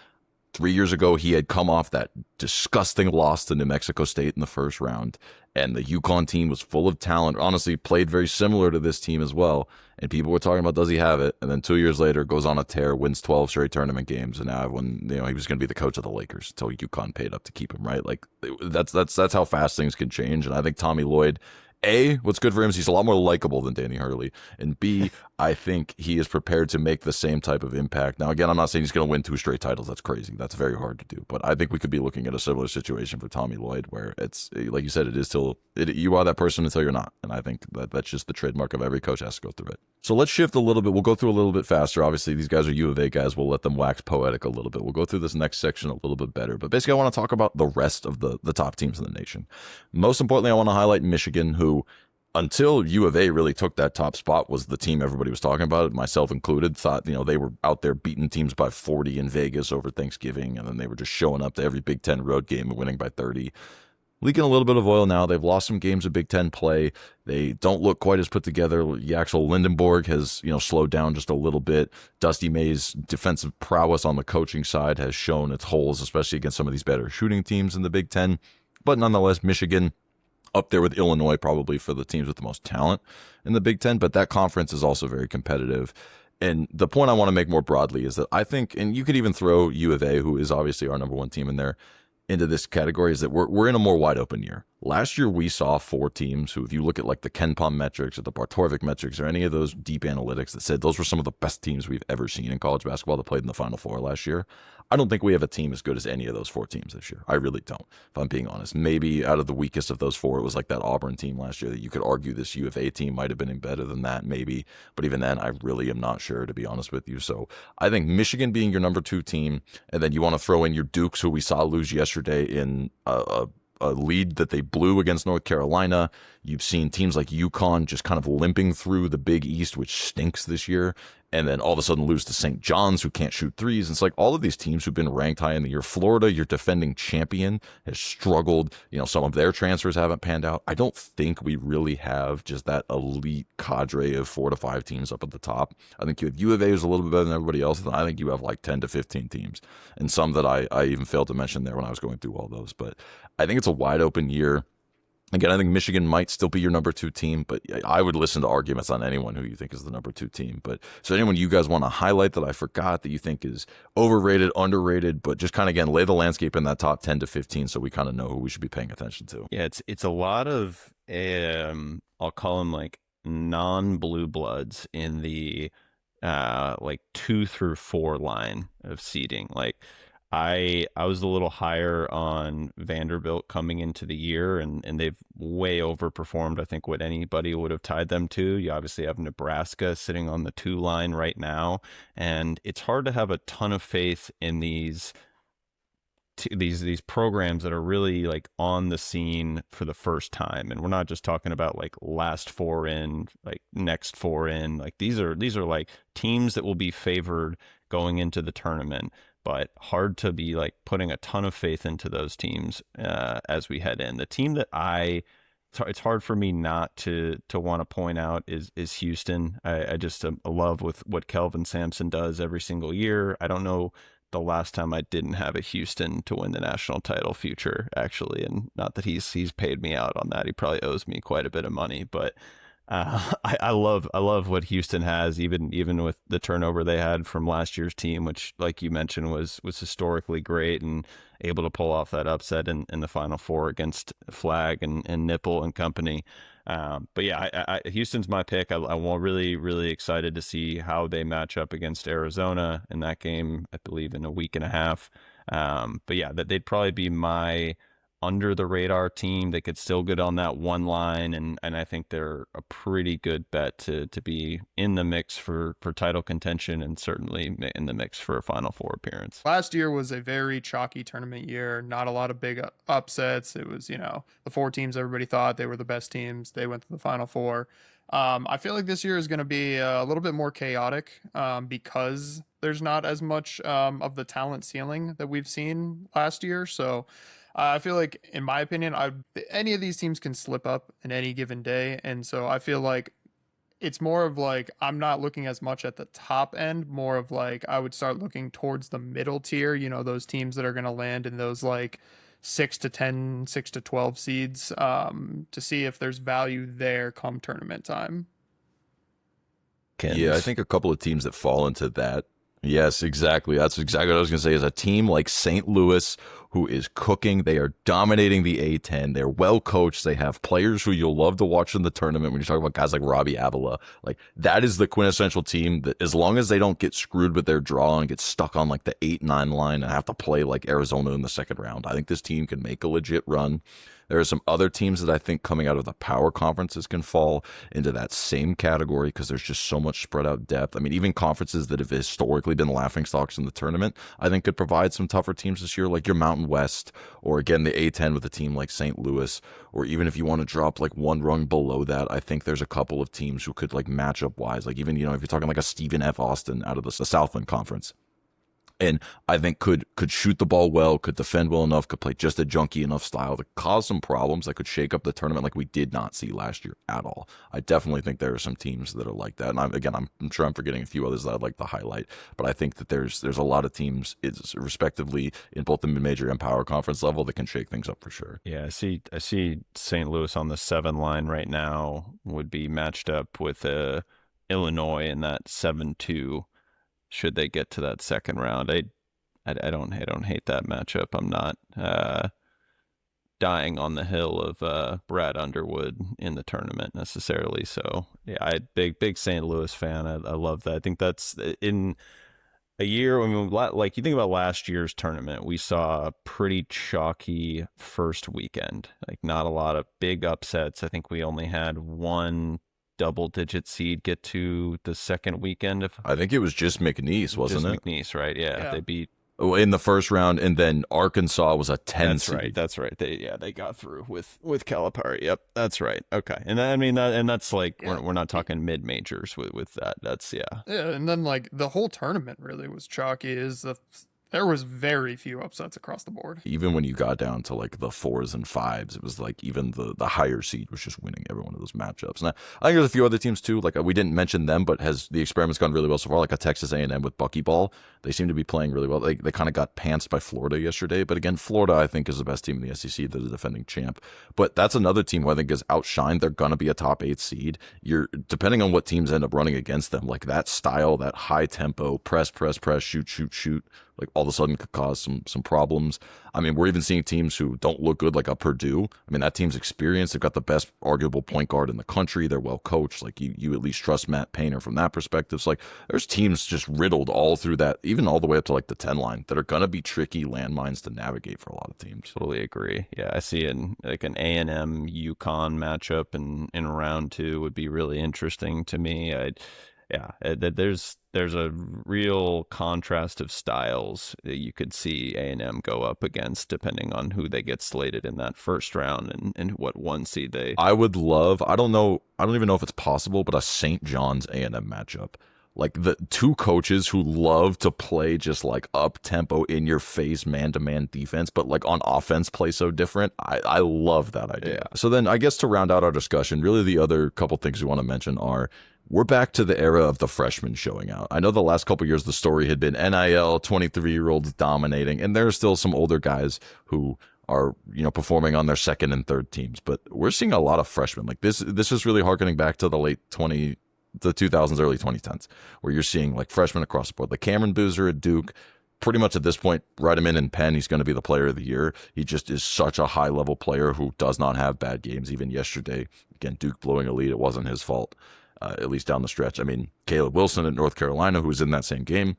3 years ago, he had come off that disgusting loss to New Mexico State in the first round, and the UConn team was full of talent. Honestly, played very similar to this team as well. And people were talking about, does he have it? And then 2 years later, goes on a tear, wins 12 straight tournament games, and now everyone, he was going to be the coach of the Lakers until UConn paid up to keep him. Right? Like that's how fast things can change. And I think Tommy Lloyd. A, what's good for him is he's a lot more likable than Danny Hurley. And B, I think he is prepared to make the same type of impact. Now, again, I'm not saying he's going to win 2 straight titles. That's crazy. That's very hard to do. But I think we could be looking at a similar situation for Tommy Lloyd where it's, like you said, it is still, you are that person until you're not. And I think that's just the trademark of every coach has to go through it. So let's shift a little bit. We'll go through a little bit faster. Obviously, these guys are U of A guys. We'll let them wax poetic a little bit. We'll go through this next section a little bit better. But basically, I want to talk about the rest of the top teams in the nation. Most importantly, I want to highlight Michigan, who, until U of A really took that top spot, was the team everybody was talking about, myself included, thought, they were out there beating teams by 40 in Vegas over Thanksgiving, and then they were just showing up to every Big Ten road game and winning by 30. Leaking a little bit of oil now. They've lost some games of Big Ten play. They don't look quite as put together. Yaxel Lindenborg has, slowed down just a little bit. Dusty May's defensive prowess on the coaching side has shown its holes, especially against some of these better shooting teams in the Big Ten. But nonetheless, Michigan up there with Illinois, probably for the teams with the most talent in the Big Ten, but that conference is also very competitive. And the point I want to make more broadly is that I think, and you could even throw U of A, who is obviously our number one team in there, into this category, is that we're in a more wide open year. Last year, we saw 4 teams who, if you look at like the KenPom metrics or the Bartorvik metrics or any of those deep analytics that said those were some of the best teams we've ever seen in college basketball that played in the Final Four last year. I don't think we have a team as good as any of those 4 teams this year. I really don't, if I'm being honest. Maybe out of the weakest of those 4, it was like that Auburn team last year that you could argue this U of A team might have been better than that, maybe. But even then, I really am not sure, to be honest with you. So I think Michigan being your number 2 team, and then you want to throw in your Dukes, who we saw lose yesterday in a lead that they blew against North Carolina. You've seen teams like UConn just kind of limping through the Big East, which stinks this year, and then all of a sudden lose to St. John's, who can't shoot threes. It's like all of these teams who've been ranked high in the year. Florida, your defending champion, has struggled. Some of their transfers haven't panned out. I don't think we really have just that elite cadre of 4 to 5 teams up at the top. I think you have U of A is a little bit better than everybody else, and I think you have like 10 to 15 teams, and some that I even failed to mention there when I was going through all those. But I think it's a wide open year. Again, I think Michigan might still be your number 2 team, but I would listen to arguments on anyone who you think is the number 2 team. But is there anyone you guys want to highlight that I forgot that you think is overrated, underrated, but just kind of, again, lay the landscape in that top 10 to 15 so we kind of know who we should be paying attention to? Yeah, it's a lot of, I'll call them like non-blue bloods in the like 2 through 4 line of seeding. Like, I was a little higher on Vanderbilt coming into the year, and they've way overperformed, I think, what anybody would have tied them to. You obviously have Nebraska sitting on the 2 line right now, and it's hard to have a ton of faith in these programs that are really like on the scene for the first time. And we're not just talking about like last 4 in, like next 4 in. Like these are like teams that will be favored going into the tournament, but hard to be like putting a ton of faith into those teams as we head in. The team that it's hard for me not to want to point out is Houston. I just love with what Kelvin Sampson does every single year. I don't know the last time I didn't have a Houston to win the national title future, actually, and not that he's paid me out on that. He probably owes me quite a bit of money, but I love what Houston has, even with the turnover they had from last year's team, which, like you mentioned, was historically great and able to pull off that upset in the Final Four against Flagg and Nipple and company. But yeah, Houston's my pick. I'm really, really excited to see how they match up against Arizona in that game, I believe in a week and a half. But yeah, they'd probably be my under the radar team. They could still get on that 1 line, and I think they're a pretty good bet to be in the mix for title contention, and certainly in the mix for a Final Four appearance. Last year was a very chalky tournament year. Not a lot of big upsets. It was, the 4 teams everybody thought they were the best teams. They went to the Final Four. I feel like this year is going to be a little bit more chaotic because there's not as much of the talent ceiling that we've seen last year. So I feel like, in my opinion, any of these teams can slip up in any given day. And so I feel like it's more of like I'm not looking as much at the top end, more of like I would start looking towards the middle tier, those teams that are going to land in those like 6 to 10, 6 to 12 seeds to see if there's value there come tournament time. Yeah, I think a couple of teams that fall into that. Yes, exactly. That's exactly what I was going to say. Is a team like St. Louis, who is cooking. They are dominating the A10. They're well coached. They have players who you'll love to watch in the tournament. When you talk about guys like Robbie Avila, like that is the quintessential team that, as long as they don't get screwed with their draw and get stuck on like the 8-9 line and have to play like Arizona in the second round, I think this team can make a legit run. There are some other teams that I think coming out of the power conferences can fall into that same category because there's just so much spread out depth. I mean, even conferences that have historically been laughingstocks in the tournament, I think could provide some tougher teams this year, like your Mountain West, or again, the A10 with a team like St. Louis, or even if you want to drop like one rung below that, I think there's a couple of teams who could like matchup wise, like even, if you're talking like a Stephen F. Austin out of the Southland Conference. And I think could shoot the ball well, could defend well enough, could play just a junky enough style to cause some problems that could shake up the tournament like we did not see last year at all. I definitely think there are some teams that are like that. And I'm sure I'm forgetting a few others that I'd like to highlight. But I think that there's a lot of teams, respectively, in both the mid-major and power conference level that can shake things up for sure. Yeah, I see St. Louis on the 7 line right now would be matched up with Illinois in that 7-2. Should they get to that second round, I don't hate that matchup. I'm not dying on the hill of Brad Underwood in the tournament necessarily. So yeah, big St. Louis fan. I love that. I think that's in a year. I mean, like you think about last year's tournament, we saw a pretty chalky first weekend. Like not a lot of big upsets. I think we only had one double-digit seed get to the second weekend. I think it was just McNeese, wasn't it? McNeese, right? Yeah, they beat in the first round, and then Arkansas was a 10 seed. That's right. They got through with Calipari. Yep, that's right. Okay, and I mean that's like we're not talking mid majors with that. That's yeah. And then like the whole tournament really was chalky. There was very few upsets across the board. Even when you got down to like the 4s and 5s, it was like even the higher seed was just winning every one of those matchups. And I think there's a few other teams too. Like we didn't mention them, but has the experiment's gone really well so far? Like a Texas A&M with buckyball, they seem to be playing really well. They kind of got pantsed by Florida yesterday, but again, Florida I think is the best team in the SEC. They're the defending champ. But that's another team who I think is outshined. They're gonna be a top 8 seed. You're depending on what teams end up running against them, like that style, that high tempo, press, shoot. Like all of a sudden could cause some problems. I mean, we're even seeing teams who don't look good, like a Purdue. I mean, that team's experienced. They've got the best arguable point guard in the country. They're well coached. Like you at least trust Matt Painter from that perspective. So like there's teams just riddled all through that, even all the way up to like the 10 line, that are gonna be tricky landmines to navigate for a lot of teams. Totally agree. Yeah, I see an A&M UConn matchup in round 2 would be really interesting to me. There's a real contrast of styles that you could see A&M go up against depending on who they get slated in that first round and what 1 seed they. I would love. I don't even know if it's possible, but a St. John's A&M matchup. Like the two coaches who love to play just like up tempo in your face man-to-man defense, but like on offense play so different. I love that idea. Yeah. So then I guess to round out our discussion, really the other couple things we want to mention are we're back to the era of the freshmen showing out. I know the last couple years the story had been NIL 23-year-olds dominating, and there are still some older guys who are performing on their second and third teams, but we're seeing a lot of freshmen. Like this is really harkening back to the 2000s, early 2010s, where you're seeing like freshmen across the board. Like Cameron Boozer at Duke, pretty much at this point, write him in Penn, he's going to be the player of the year. He just is such a high-level player who does not have bad games. Even yesterday, again, Duke blowing a lead, it wasn't his fault, at least down the stretch. I mean, Caleb Wilson at North Carolina, who was in that same game,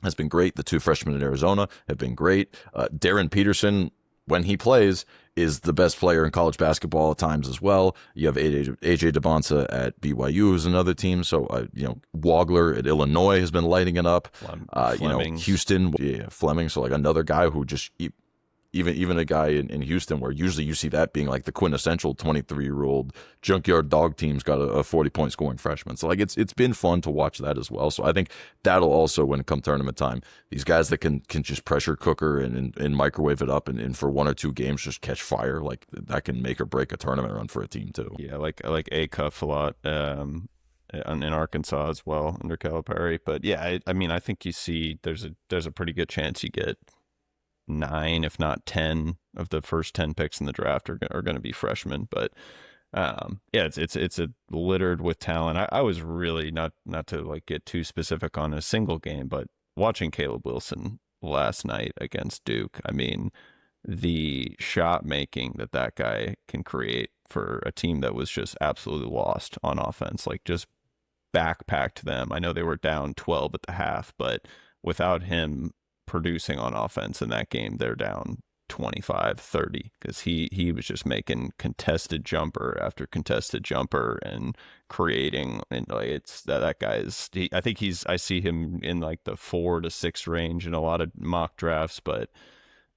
has been great. The 2 freshmen at Arizona have been great. Darren Peterson, when he plays, is the best player in college basketball at times as well. You have AJ DeBonsa at BYU, who's another team. So, Wagler at Illinois has been lighting it up. Fleming. Houston, Fleming. So like another guy who just even a guy in Houston, where usually you see that being like the quintessential 23-year-old junkyard dog team's got a 40-point scoring freshman. So like it's been fun to watch that as well. So I think that'll also, when it comes tournament time, these guys that can just pressure cooker and microwave it up and for 1 or 2 games just catch fire, like that can make or break a tournament run for a team too. Yeah, I like A Cuff a lot. In Arkansas as well under Calipari. But yeah, I mean, I think you see there's a pretty good chance you get 9, if not 10, of the first 10 picks in the draft are going to be freshmen. But yeah, it's a littered with talent. I was really not to like get too specific on a single game, but watching Caleb Wilson last night against Duke, I mean, the shot making that guy can create for a team that was just absolutely lost on offense, like just backpacked them. I know they were down 12 at the half, but without him producing on offense in that game, they're down 25-30 because he was just making contested jumper after contested jumper and creating, and like it's that guy is I think I see him in like the 4 to 6 range in a lot of mock drafts, but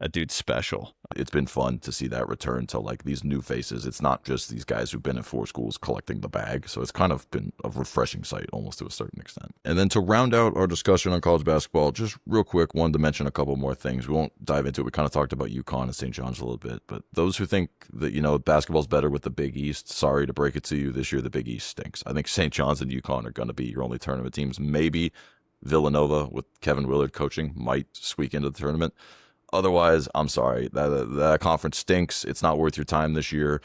that dude's special. It's been fun to see that return to like these new faces. It's not just these guys who've been at 4 schools collecting the bag. So it's kind of been a refreshing sight almost to a certain extent. And then to round out our discussion on college basketball, just real quick, wanted to mention a couple more things. We won't dive into it. We kind of talked about UConn and St. John's a little bit, but those who think that, basketball's better with the Big East, sorry to break it to you, this year the Big East stinks. I think St. John's and UConn are going to be your only tournament teams. Maybe Villanova with Kevin Willard coaching might squeak into the tournament. Otherwise, I'm sorry. That conference stinks. It's not worth your time this year.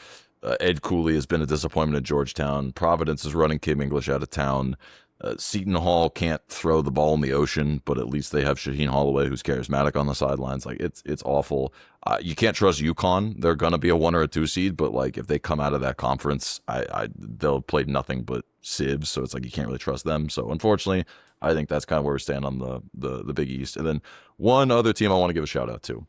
Ed Cooley has been a disappointment at Georgetown. Providence is running Kim English out of town. Seton Hall can't throw the ball in the ocean, but at least they have Shaheen Holloway, who's charismatic on the sidelines. Like it's awful. You can't trust UConn. They're gonna be a 1 or a 2 seed, but like if they come out of that conference, they'll play nothing but sibs. So it's like you can't really trust them. So unfortunately, I think that's kind of where we stand on the Big East. And then one other team I want to give a shout out to.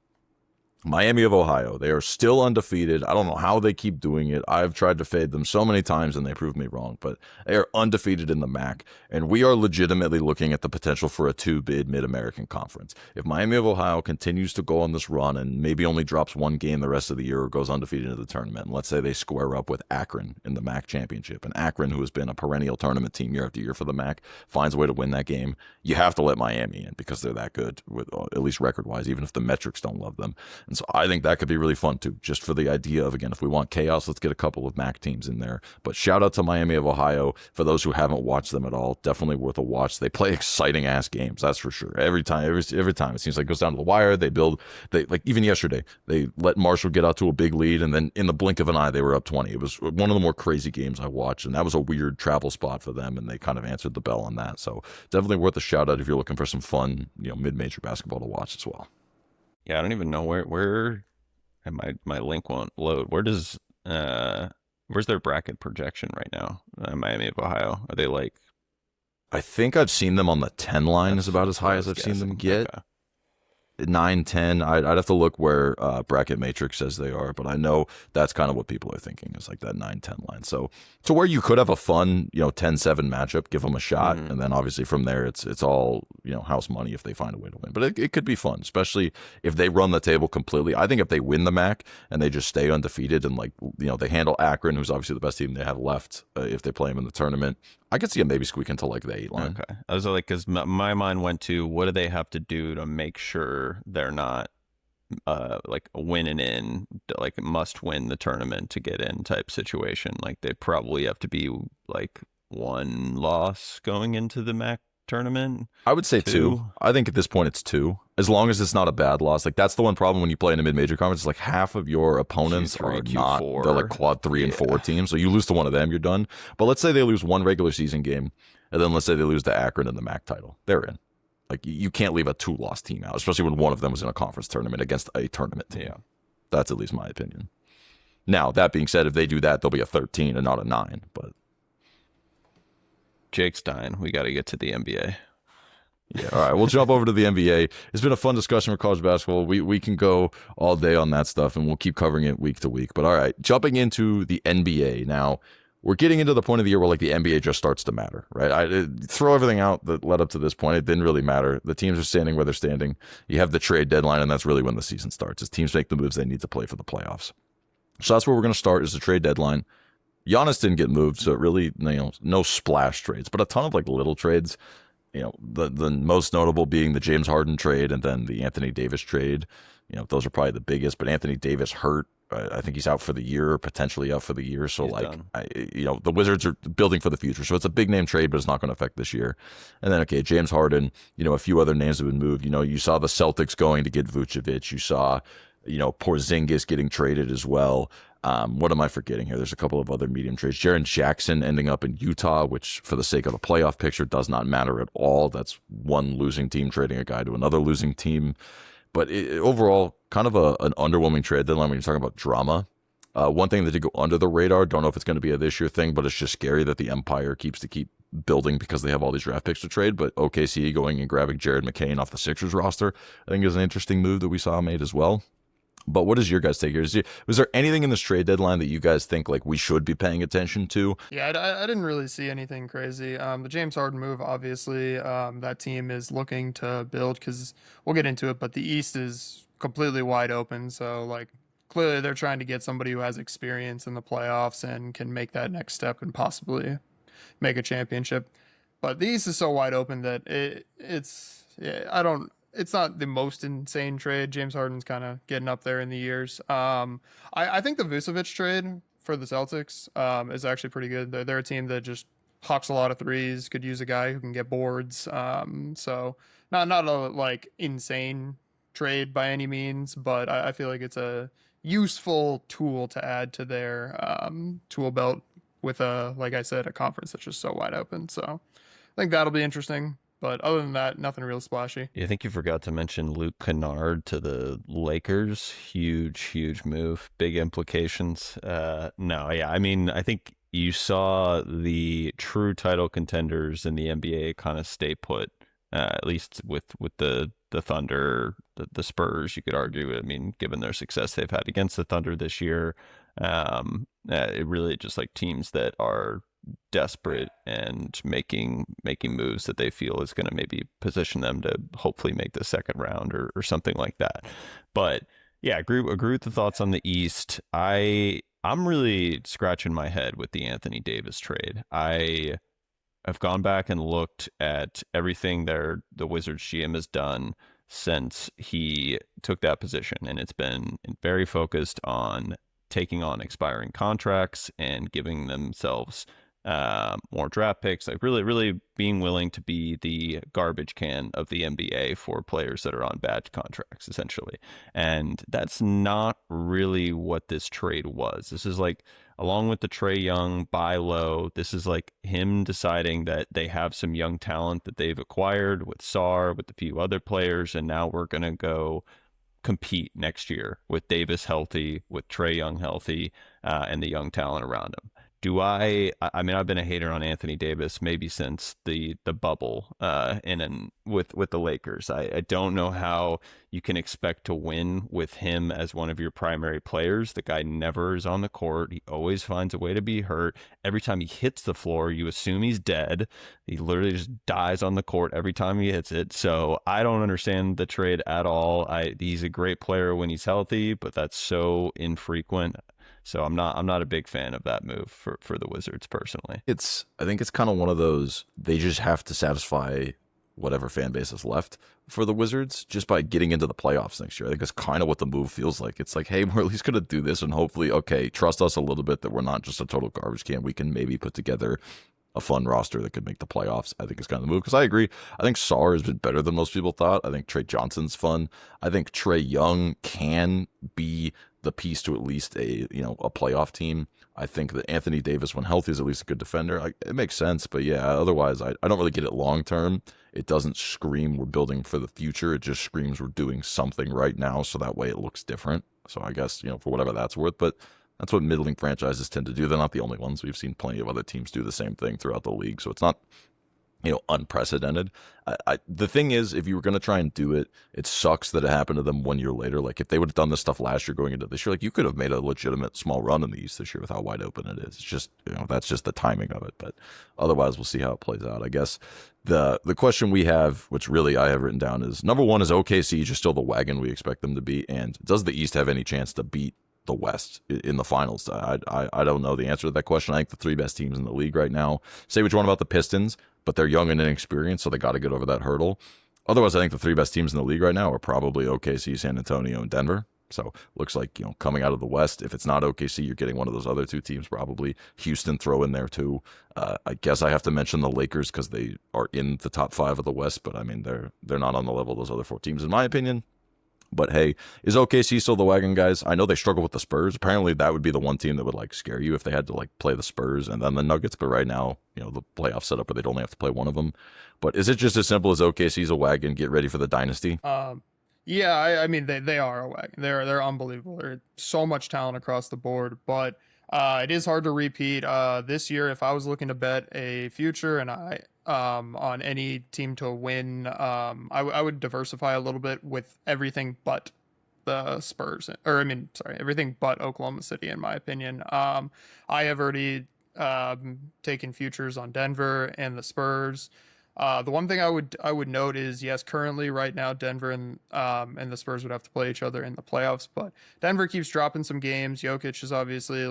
Miami of Ohio. They are still undefeated. I don't know how they keep doing it. I've tried to fade them so many times and they proved me wrong, but they are undefeated in the MAC, and we are legitimately looking at the potential for a 2-bid Mid-American Conference. If Miami of Ohio continues to go on this run and maybe only drops 1 game the rest of the year or goes undefeated into the tournament, and let's say they square up with Akron in the MAC championship, and Akron, who has been a perennial tournament team year after year for the MAC, finds a way to win that game, you have to let Miami in because they're that good, with at least record-wise, even if the metrics don't love them. And so I think that could be really fun too, just for the idea of, again, if we want chaos, let's get a couple of MAC teams in there. But shout out to Miami of Ohio. For those who haven't watched them at all, definitely worth a watch. They play exciting ass games, that's for sure. Every time it seems like it goes down to the wire. They like even yesterday, they let Marshall get out to a big lead, and then in the blink of an eye, they were up 20. It was one of the more crazy games I watched, and that was a weird travel spot for them, and they kind of answered the bell on that. So definitely worth a shout out if you're looking for some fun, mid-major basketball to watch as well. Yeah, I don't even know where and my link won't load. Where's their bracket projection right now? Miami of Ohio. Are they like? I think I've seen them on the 10 line is about as high as I've seen them get. Okay. 9, 10. I'd have to look where Bracket Matrix says they are, but I know that's kind of what people are thinking is like that 9, 10 line. So to where you could have a fun, 10-7 matchup, give them a shot, and then obviously from there it's all house money if they find a way to win. But it could be fun, especially if they run the table completely. I think if they win the MAC and they just stay undefeated and they handle Akron, who's obviously the best team they have left, if they play them in the tournament, I could see them maybe squeak into like the 8 line. Okay, I was like, because my mind went to what do they have to do to make sure they're not like winning in, like must win the tournament to get in type situation. Like they probably have to be like 1 loss going into the MAC tournament. I would say 2. I think at this point it's 2, as long as it's not a bad loss. Like that's the one problem when you play in a mid-major conference. It's like half of your opponents Q3, are Q4. not. They're like quad 3 and 4 teams. So you lose to one of them, you're done. But let's say they lose 1 regular season game, and then let's say they lose to Akron in the MAC title. They're in. Like you can't leave a 2-loss team out, especially when one of them was in a conference tournament against a tournament team. Yeah. That's at least my opinion. Now, that being said, if they do that, they'll be a 13 and not a 9. But Jake Stein, we got to get to the NBA. Yeah, all right. We'll jump over to the NBA. It's been a fun discussion for college basketball. We can go all day on that stuff, and we'll keep covering it week to week. But all right, jumping into the NBA now. we're getting into the point of the year where like the NBA just starts to matter, right? Throw everything out that led up to this point. It didn't really matter. The teams are standing where they're standing. You have the trade deadline, and that's really when the season starts. As teams make the moves they need to play for the playoffs. So that's where we're going to start, is the trade deadline. Giannis didn't get moved, so it really, no splash trades, but a ton of like little trades. The most notable being the James Harden trade and then the Anthony Davis trade. Those are probably the biggest, but Anthony Davis hurt. I think he's out for the year, potentially out for the year. So the Wizards are building for the future. So it's a big name trade, but it's not going to affect this year. And then, okay, James Harden, a few other names have been moved. You saw the Celtics going to get Vucevic. You saw, Porzingis getting traded as well. What am I forgetting here? There's a couple of other medium trades. Jaren Jackson ending up in Utah, which for the sake of the playoff picture does not matter at all. That's one losing team trading a guy to another losing team. But overall, kind of an underwhelming trade deadline when you're talking about drama. One thing that did go under the radar, don't know if it's going to be a this year thing, but it's just scary that the Empire keeps building because they have all these draft picks to trade. But OKC going and grabbing Jared McCain off the Sixers roster, I think is an interesting move that we saw made as well. But what is your guys' take here? Was there anything in this trade deadline that you guys think like we should be paying attention to? Yeah, I didn't really see anything crazy. The James Harden move, obviously, that team is looking to build, because we'll get into it, but the East is completely wide open. So like clearly they're trying to get somebody who has experience in the playoffs and can make that next step and possibly make a championship. But the East is so wide open that it's not the most insane trade. James Harden's kind of getting up there in the years. I think the Vucevic trade for the Celtics is actually pretty good. They're a team that just hucks a lot of threes, could use a guy who can get boards. So not a like insane trade by any means, but I feel like it's a useful tool to add to their tool belt with like I said, a conference that's just so wide open. So I think that'll be interesting. But other than that, nothing real splashy. I think you forgot to mention Luke Kennard to the Lakers. Huge move. Big implications. I think you saw the true title contenders in the NBA kind of stay put, at least with the Thunder, the Spurs, you could argue. I mean, given their success they've had against the Thunder this year, it really just like teams that are desperate and making moves that they feel is going to maybe position them to hopefully make the second round or something like that. But yeah, agree with the thoughts on the East. I'm really scratching my head with the Anthony Davis trade. I have gone back and looked at everything the Wizards GM has done since he took that position, and it's been very focused on taking on expiring contracts and giving themselves more draft picks, like really being willing to be the garbage can of the NBA for players that are on bad contracts, essentially. And that's not really what this trade was. This is like, along with the Trae Young buy low, this is like him deciding that they have some young talent that they've acquired with Sarr, with a few other players, and now we're going to go compete next year with Davis healthy, with Trae Young healthy, and the young talent around him. I mean, I've been a hater on Anthony Davis maybe since the bubble with the Lakers. I don't know how you can expect to win with him as one of your primary players. The guy never is on the court. He always finds a way to be hurt. Every time he hits the floor, you assume he's dead. He literally just dies on the court every time he hits it. So I don't understand the trade at all. He's a great player when he's healthy, but that's so infrequent. So I'm not a big fan of that move for the Wizards personally. I think it's kind of one of those, they just have to satisfy whatever fan base is left for the Wizards just by getting into the playoffs next year. I think that's kind of what the move feels like. It's like, hey, we're at least going to do this, and hopefully, okay, trust us a little bit that we're not just a total garbage can. We can maybe put together a fun roster that could make the playoffs. I think it's kind of the move, because I agree. I think Sarr has been better than most people thought. I think Trey Johnson's fun. I think Trae Young can be the piece to at least a playoff team. I think that Anthony Davis, when healthy, is at least a good defender. It makes sense, but yeah, otherwise I don't really get it long term. It doesn't scream we're building for the future. It just screams we're doing something right now, so that way it looks different. So I guess, for whatever that's worth, but that's what middling franchises tend to do. They're not the only ones. We've seen plenty of other teams do the same thing throughout the league, so it's not unprecedented. The thing is, if you were going to try and do it, it sucks that it happened to them 1 year later. Like, if they would have done this stuff last year going into this year, like, you could have made a legitimate small run in the East this year with how wide open it is. It's just, that's just the timing of it. But otherwise, we'll see how it plays out. I guess the question we have, which really I have written down, is number one, is OKC just still the wagon we expect them to be? And does the East have any chance to beat the West in the finals? I don't know the answer to that question. I think the three best teams in the league right now, say what you want about the Pistons, but they're young and inexperienced, so they got to get over that hurdle. Otherwise, I think the three best teams in the league right now are probably OKC, San Antonio, and Denver. So looks like, coming out of the West, if it's not OKC, you're getting one of those other two teams, probably. Houston throw in there too. I guess I have to mention the Lakers because they are in the top 5 of the West, but I mean, they're not on the level of those other 4 teams, in my opinion. But hey, is OKC still the wagon, guys? I know they struggle with the Spurs. Apparently, that would be the one team that would scare you if they had to play the Spurs and then the Nuggets. But right now, the playoff setup where they'd only have to play one of them. But is it just as simple as OKC's a wagon? Get ready for the dynasty. Yeah, I mean they are a wagon. They're unbelievable. There's so much talent across the board, but it is hard to repeat. This year, if I was looking to bet a future and on any team to win, I would diversify a little bit with everything but the Spurs, everything but Oklahoma City, in my opinion. I have already taken futures on Denver and the Spurs. The one thing I would note is, yes, currently right now Denver and the Spurs would have to play each other in the playoffs, but Denver keeps dropping some games. Jokic is obviously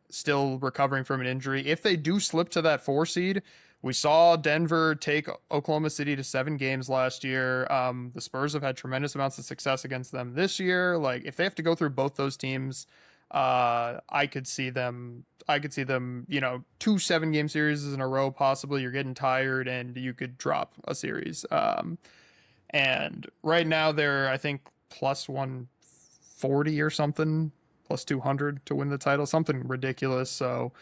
still recovering from an injury. If they do slip to that 4 seed, we saw Denver take Oklahoma City to 7 games last year. The Spurs have had tremendous amounts of success against them this year. If they have to go through both those teams, I could see them, 2 7-game series in a row. Possibly you're getting tired and you could drop a series. And right now they're, I think, plus 140 or something, plus 200 to win the title, something ridiculous. So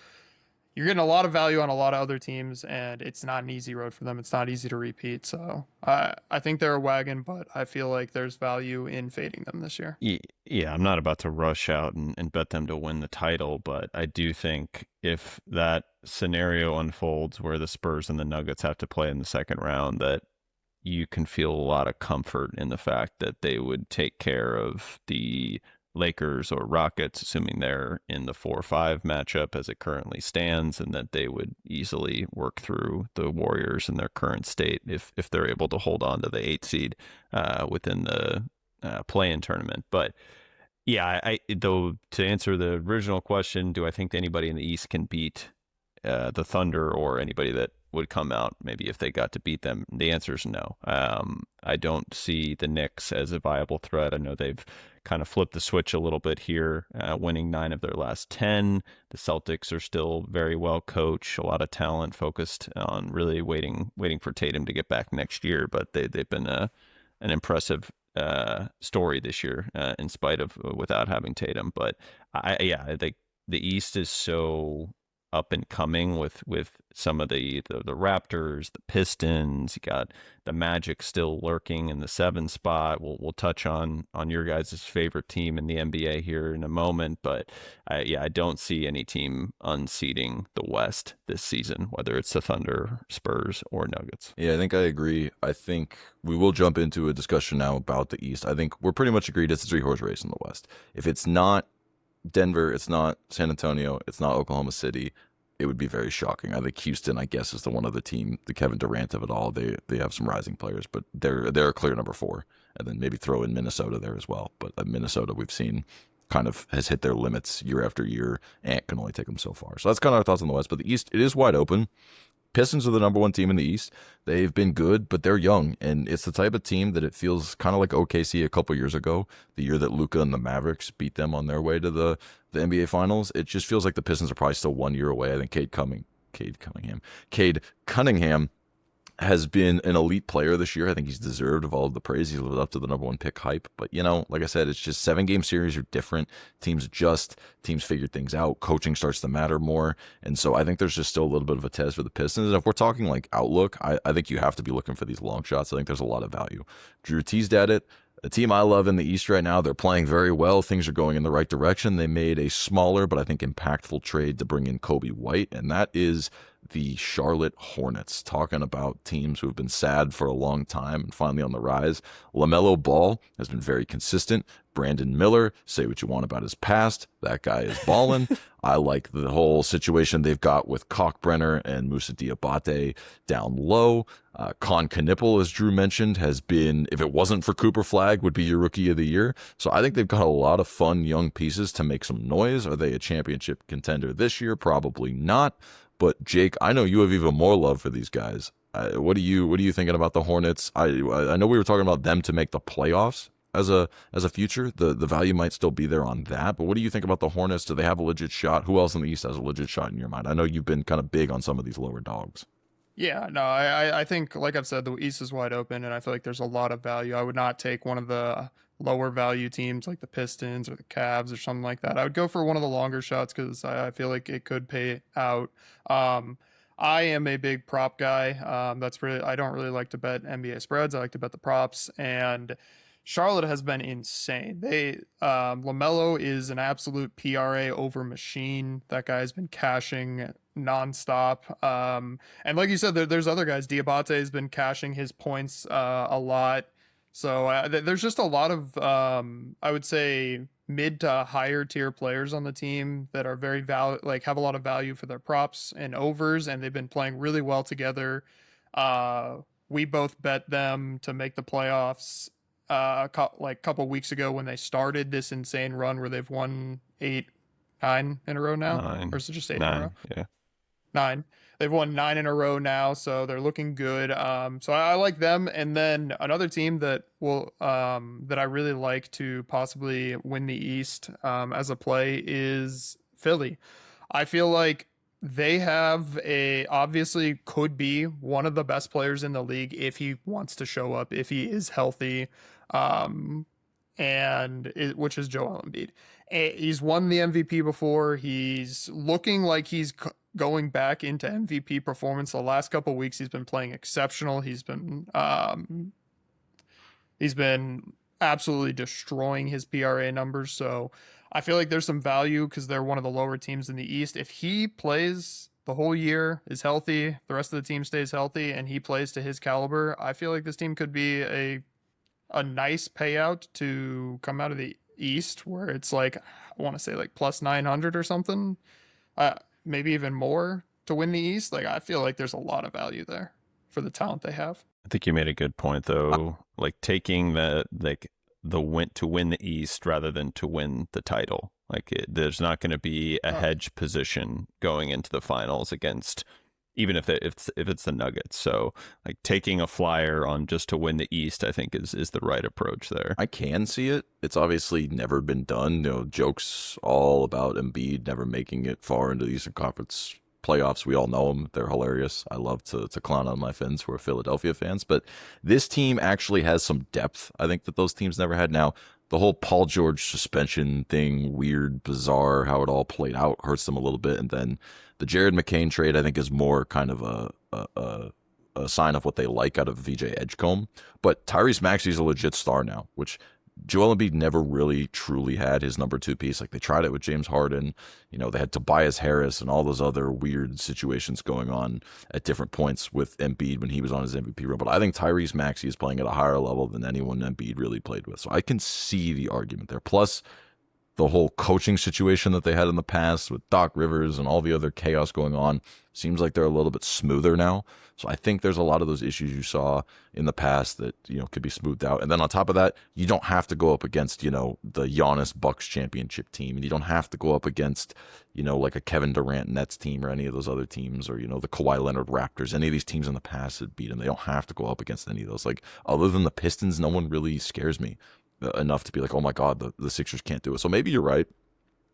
you're getting a lot of value on a lot of other teams, and it's not an easy road for them. It's not easy to repeat. So I think they're a wagon, but I feel like there's value in fading them this year. Yeah, I'm not about to rush out and bet them to win the title, but I do think if that scenario unfolds where the Spurs and the Nuggets have to play in the second round, that you can feel a lot of comfort in the fact that they would take care of the Lakers or Rockets, assuming they're in the 4-5 matchup as it currently stands, and that they would easily work through the Warriors in their current state if they're able to hold on to the 8 seed within the play-in tournament. But yeah, though, to answer the original question, do I think anybody in the East can beat the Thunder or anybody that would come out maybe if they got to beat them? The answer is no. I don't see the Knicks as a viable threat. I know they've kind of flipped the switch a little bit here, winning 9 of their last 10. The Celtics are still very well coached, a lot of talent, focused on really waiting for Tatum to get back next year. But they've been an impressive story this year, in spite of without having Tatum. But I think the East is so up and coming with some of the Raptors, the Pistons. You got the Magic still lurking in the 7 spot. We'll touch on your guys' favorite team in the NBA here in a moment, but I don't see any team unseating the West this season, whether it's the Thunder, Spurs, or Nuggets. Yeah, I think I agree. I think we will jump into a discussion now about the East. I think we're pretty much agreed it's a 3-horse race in the West. If it's not Denver, it's not San Antonio, it's not Oklahoma City, it would be very shocking. I think Houston, I guess, is the one other team, the Kevin Durant of it all. They have some rising players, but they're a clear number 4. And then maybe throw in Minnesota there as well. But Minnesota, we've seen, kind of has hit their limits year after year. Ant can only take them so far. So that's kind of our thoughts on the West. But the East, it is wide open. Pistons are the number 1 team in the East. They've been good, but they're young, and it's the type of team that it feels kind of like OKC a couple years ago, the year that Luka and the Mavericks beat them on their way to the NBA Finals. It just feels like the Pistons are probably still 1 year away. I think Cade Cunningham has been an elite player this year. I think he's deserved of all of the praise. He's lived up to the number 1 pick hype. But, like I said, it's just 7-game series are different. Teams adjust. Teams figure things out. Coaching starts to matter more. And so I think there's just still a little bit of a test for the Pistons. And if we're talking outlook, I think you have to be looking for these long shots. I think there's a lot of value. Drew teased at it. A team I love in the East right now, they're playing very well. Things are going in the right direction. They made a smaller but I think impactful trade to bring in Kobe White, and that is the Charlotte Hornets. Talking about teams who have been sad for a long time and finally on the rise. LaMelo Ball has been very consistent. Brandon Miller, say what you want about his past, that guy is balling. I like the whole situation they've got with Kalkbrenner and Moussa Diabate down low. Con Knipple, as Drew mentioned, has been, if it wasn't for Cooper Flagg, would be your rookie of the year. So I think they've got a lot of fun young pieces to make some noise. Are they a championship contender this year? Probably not. But Jake, I know you have even more love for these guys. What are you thinking about the Hornets? I know we were talking about them to make the playoffs as a future. The value might still be there on that. But what do you think about the Hornets? Do they have a legit shot? Who else in the East has a legit shot in your mind? I know you've been kind of big on some of these lower dogs. Yeah, no, I think, like I've said, the East is wide open, and I feel like there's a lot of value. I would not take one of the lower value teams like the Pistons or the Cavs or something like that. I would go for one of the longer shots because I feel like it could pay out. I am a big prop guy. I don't really like to bet NBA spreads. I like to bet the props, and Charlotte has been insane. LaMelo is an absolute PRA over machine. That guy's been cashing nonstop. And like you said, there's other guys. Diabate has been cashing his points a lot. So there's just a lot of I would say mid to higher tier players on the team that are very have a lot of value for their props and overs, and they've been playing really well together. We both bet them to make the playoffs couple weeks ago when they started this insane run where they've won 9 in a row now. 9. Or is it just 8 in a 9. row? Yeah. 9. They've won 9 in a row now, so they're looking good. So I like them. And then another team that I really like to possibly win the East as a play is Philly. I feel like they have obviously could be one of the best players in the league if he wants to show up, if he is healthy, which is Joel Embiid. He's won the MVP before. He's looking like he's going back into MVP performance. The last couple of weeks, he's been playing exceptional. He's been absolutely destroying his PRA numbers. So I feel like there's some value because they're one of the lower teams in the East. If he plays the whole year, is healthy, the rest of the team stays healthy, and he plays to his caliber, I feel like this team could be a nice payout to come out of the East, where it's like, I want to say like plus 900 or something, maybe even more to win the East. Like, I feel like there's a lot of value there for the talent they have. I think you made a good point though, like taking the win to win the East rather than to win the title. There's not going to be a hedge position going into the finals against, even if it's the Nuggets. So like taking a flyer on just to win the East, I think is the right approach there. I can see it. It's obviously never been done. Jokes all about Embiid never making it far into the Eastern Conference playoffs. We all know them. They're hilarious. I love to clown on my friends who are Philadelphia fans. But this team actually has some depth, I think, that those teams never had. Now, the whole Paul George suspension thing, weird, bizarre, how it all played out, hurts them a little bit. And then the Jared McCain trade, I think, is more kind of a sign of what they like out of VJ Edgecombe. But Tyrese Maxey's a legit star now, which Joel Embiid never really truly had his number 2 piece. Like, they tried it with James Harden. They had Tobias Harris and all those other weird situations going on at different points with Embiid when he was on his MVP run. But I think Tyrese Maxey is playing at a higher level than anyone Embiid really played with. So I can see the argument there. Plus, the whole coaching situation that they had in the past with Doc Rivers and all the other chaos going on seems like they're a little bit smoother now. So I think there's a lot of those issues you saw in the past that, could be smoothed out. And then on top of that, you don't have to go up against, the Giannis Bucks championship team. And you don't have to go up against, like a Kevin Durant Nets team or any of those other teams, or, the Kawhi Leonard Raptors. Any of these teams in the past that beat them. They don't have to go up against any of those. Like, other than the Pistons, no one really scares me enough to be like, oh my God, the Sixers can't do it. So maybe you're right.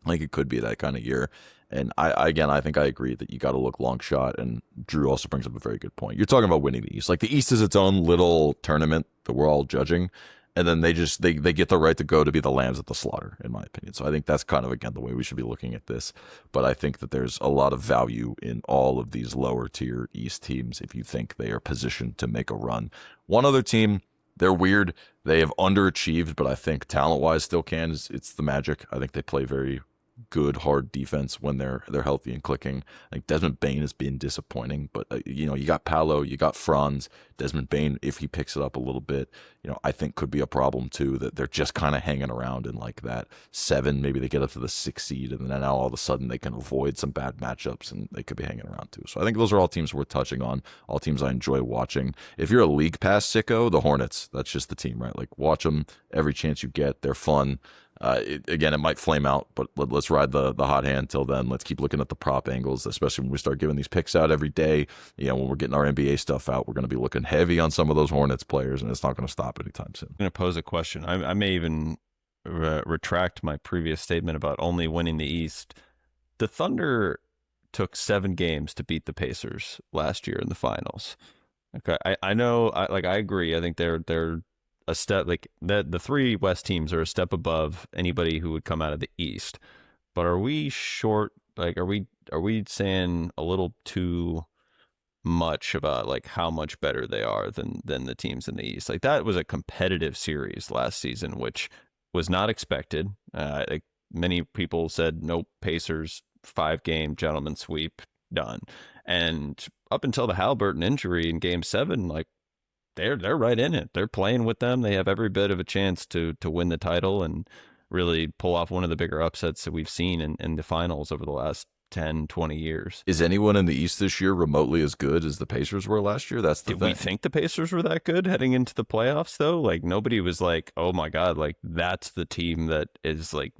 Like, it could be that kind of year. And I think I agree that you got to look long shot. And Drew also brings up a very good point. You're talking about winning the East. Like, the East is its own little tournament that we're all judging. And then they get the right to go to be the lambs at the slaughter, in my opinion. So I think that's kind of, again, the way we should be looking at this. But I think that there's a lot of value in all of these lower tier East teams if you think they are positioned to make a run. One other team, they're weird. They have underachieved, but I think talent-wise still can. It's the Magic. I think they play very good hard defense when they're healthy and clicking. Like Desmond Bain has been disappointing, but you got Paolo, you got Franz. Desmond Bain, if he picks it up a little bit, I think could be a problem too, that they're just kind of hanging around in like that 7, maybe they get up to the 6 seed, and then now all of a sudden they can avoid some bad matchups and they could be hanging around too. So I think those are all teams worth touching on, all teams I enjoy watching. If you're a league pass sicko, the Hornets, that's just the team, right? Like watch them every chance you get. They're fun. Again, it might flame out, but let's ride the hot hand till then. Let's keep looking at the prop angles, especially when we start giving these picks out every day. When we're getting our NBA stuff out, we're going to be looking heavy on some of those Hornets players, and it's not going to stop anytime soon. I'm going to pose a question. I may even retract my previous statement about only winning the East. The Thunder took 7 games to beat the Pacers last year in the finals. Okay, I know. I agree. I think they're a step, like the 3 West teams are a step above anybody who would come out of the East. But are we short? Like, are we saying a little too much about like how much better they are than the teams in the East? Like, that was a competitive series last season, which was not expected. Like many people said, nope, Pacers 5-game gentleman sweep, done. And up until the Haliburton injury in Game 7, like, they're right in it. They're playing with them. They have every bit of a chance to win the title and really pull off one of the bigger upsets that we've seen in the finals over the last 10, 20 years. Is anyone in the East this year remotely as good as the Pacers were last year? That's the thing. Did we think the Pacers were that good heading into the playoffs, though? Like, nobody was like, oh my God, like that's the team that is like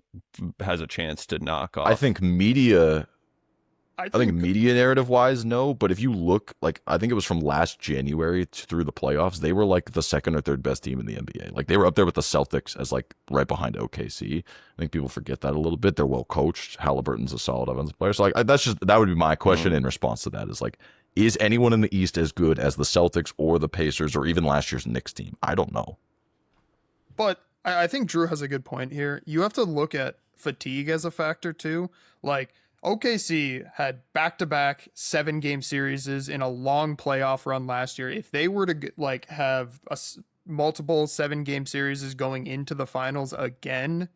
has a chance to knock off. I think media narrative wise, no. But if you look, like, I think it was from last January through the playoffs, they were like the 2nd or 3rd best team in the NBA. Like, they were up there with the Celtics as like right behind OKC. I think people forget that a little bit. They're well coached. Halliburton's a solid offensive player. So like, that would be my question in response to that, is like, is anyone in the East as good as the Celtics or the Pacers or even last year's Knicks team? I don't know. But I think Drew has a good point here. You have to look at fatigue as a factor too. Like, OKC had back-to-back 7-game series in a long playoff run last year. If they were to like have multiple 7-game series going into the finals again,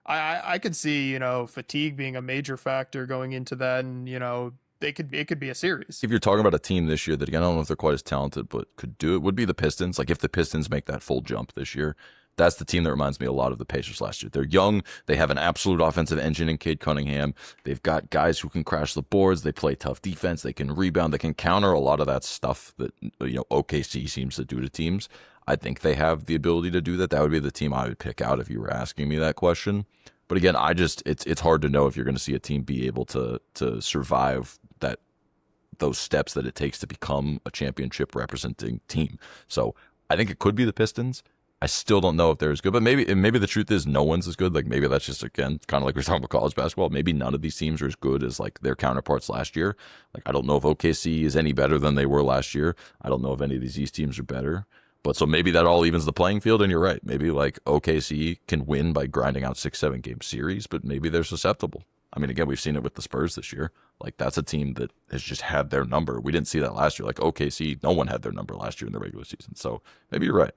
I could see fatigue being a major factor going into that, and it could be a series. If you're talking about a team this year that, again, I don't know if they're quite as talented, but could do it, would be the Pistons. Like, if the Pistons make that full jump this year, that's the team that reminds me a lot of the Pacers last year. They're young. They have an absolute offensive engine in Cade Cunningham. They've got guys who can crash the boards. They play tough defense. They can rebound. They can counter a lot of that stuff that OKC seems to do to teams. I think they have the ability to do that. That would be the team I would pick out if you were asking me that question. But again, it's hard to know if you're going to see a team be able to survive those steps that it takes to become a championship representing team. So I think it could be the Pistons. I still don't know if they're as good, but maybe the truth is no one's as good. Like, maybe that's just, again, kind of like we're talking about college basketball. Maybe none of these teams are as good as like their counterparts last year. Like, I don't know if OKC is any better than they were last year. I don't know if any of these East teams are better. But so maybe that all evens the playing field, and you're right. Maybe like OKC can win by grinding out 6-7 game series, but maybe they're susceptible. I mean, again, we've seen it with the Spurs this year. Like, that's a team that has just had their number. We didn't see that last year. Like, OKC, no one had their number last year in the regular season. So maybe you're right.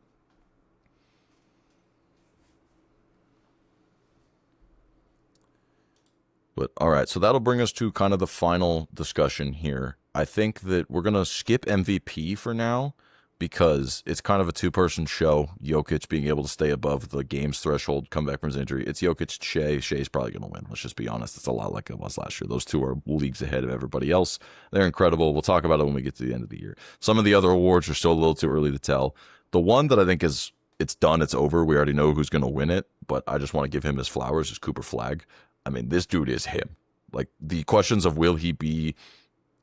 But all right, so that'll bring us to kind of the final discussion here. I think that we're going to skip MVP for now because it's kind of a 2-person show. Jokic being able to stay above the games threshold, come back from his injury. It's Jokic, Shea. Shea's probably going to win. Let's just be honest. It's a lot like it was last year. Those two are leagues ahead of everybody else. They're incredible. We'll talk about it when we get to the end of the year. Some of the other awards are still a little too early to tell. The one that I think it's done, it's over. We already know who's going to win it, but I just want to give him his flowers, is Cooper Flagg. I mean, this dude is him. Like, the questions of will he be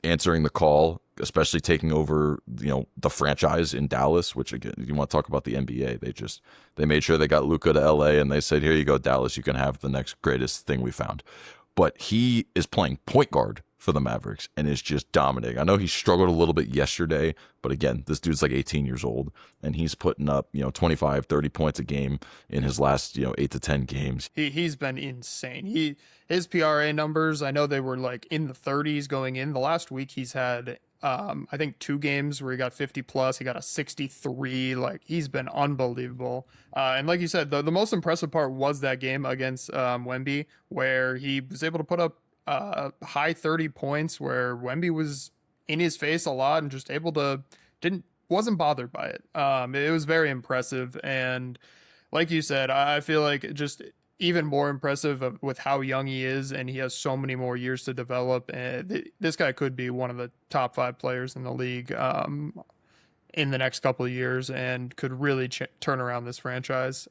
answering the call, especially taking over, the franchise in Dallas, which, again, you want to talk about the NBA. They made sure they got Luka to LA, and they said, here you go, Dallas, you can have the next greatest thing we found. But he is playing point guard for the Mavericks and is just dominating. I know he struggled a little bit yesterday, but again, this dude's like 18 years old, and he's putting up, 25, 30 points a game in his last, 8 to 10 games. He's been insane. His PRA numbers, I know they were like in the 30s going in. The last week he's had I think 2 games where he got 50 plus. He got a 63. Like, he's been unbelievable. And like you said, the most impressive part was that game against Wemby, where he was able to put up high 30 points, where Wemby was in his face a lot and just able to didn't wasn't bothered by it. It was very impressive, and like you said, I feel like just even more impressive with how young he is, and he has so many more years to develop. And this guy could be one of the top 5 players in the league in the next couple of years, and could really turn around this franchise.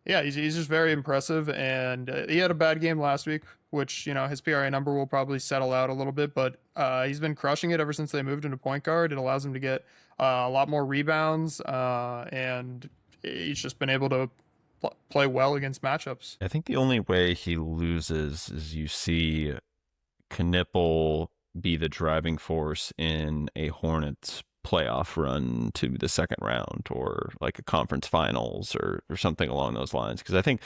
Yeah, he's just very impressive, and he had a bad game last week, which, his PRA number will probably settle out a little bit, but he's been crushing it ever since they moved into point guard. It allows him to get a lot more rebounds, and he's just been able to play well against matchups. I think the only way he loses is you see Knipple be the driving force in a Hornets playoff run to the second round, or like a conference finals, or something along those lines. Because I think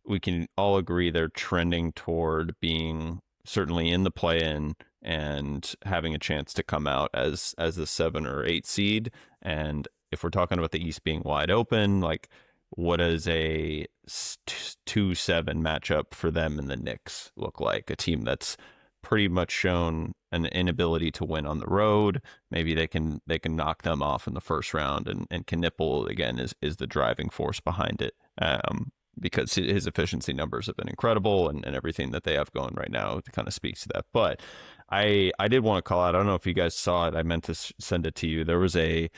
we can all agree they're trending toward being certainly in the play-in and having a chance to come out as the 7 or 8 seed. And if we're talking about the East being wide open, like, what does a 2-7 matchup for them and the Knicks look like? A team that's pretty much shown an inability to win on the road. Maybe they can knock them off in the first round, and Knipple again is the driving force behind it, because his efficiency numbers have been incredible, and everything that they have going right now kind of speaks to that. But I did want to call out, I don't know if you guys saw it, I meant to send it to you. There was a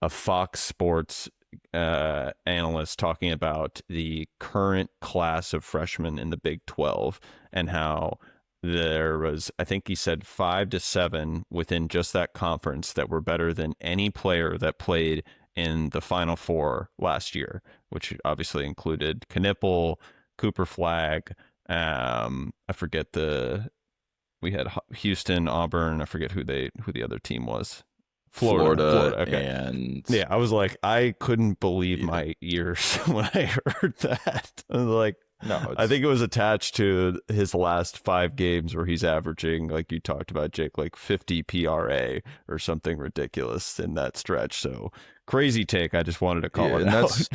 Fox Sports analyst talking about the current class of freshmen in the Big 12, and how there was, I think he said 5 to 7 within just that conference that were better than any player that played in the Final Four last year, which obviously included Knipple, Cooper Flagg. I forget we had Houston, Auburn. I forget who the other team was. Florida. Okay. And yeah, I was like, I couldn't believe my ears when I heard that. I was like, no, I think it was attached to his last 5 games where he's averaging, like you talked about, Jake, like 50 PRA or something ridiculous in that stretch. So crazy take. I just wanted to call it out.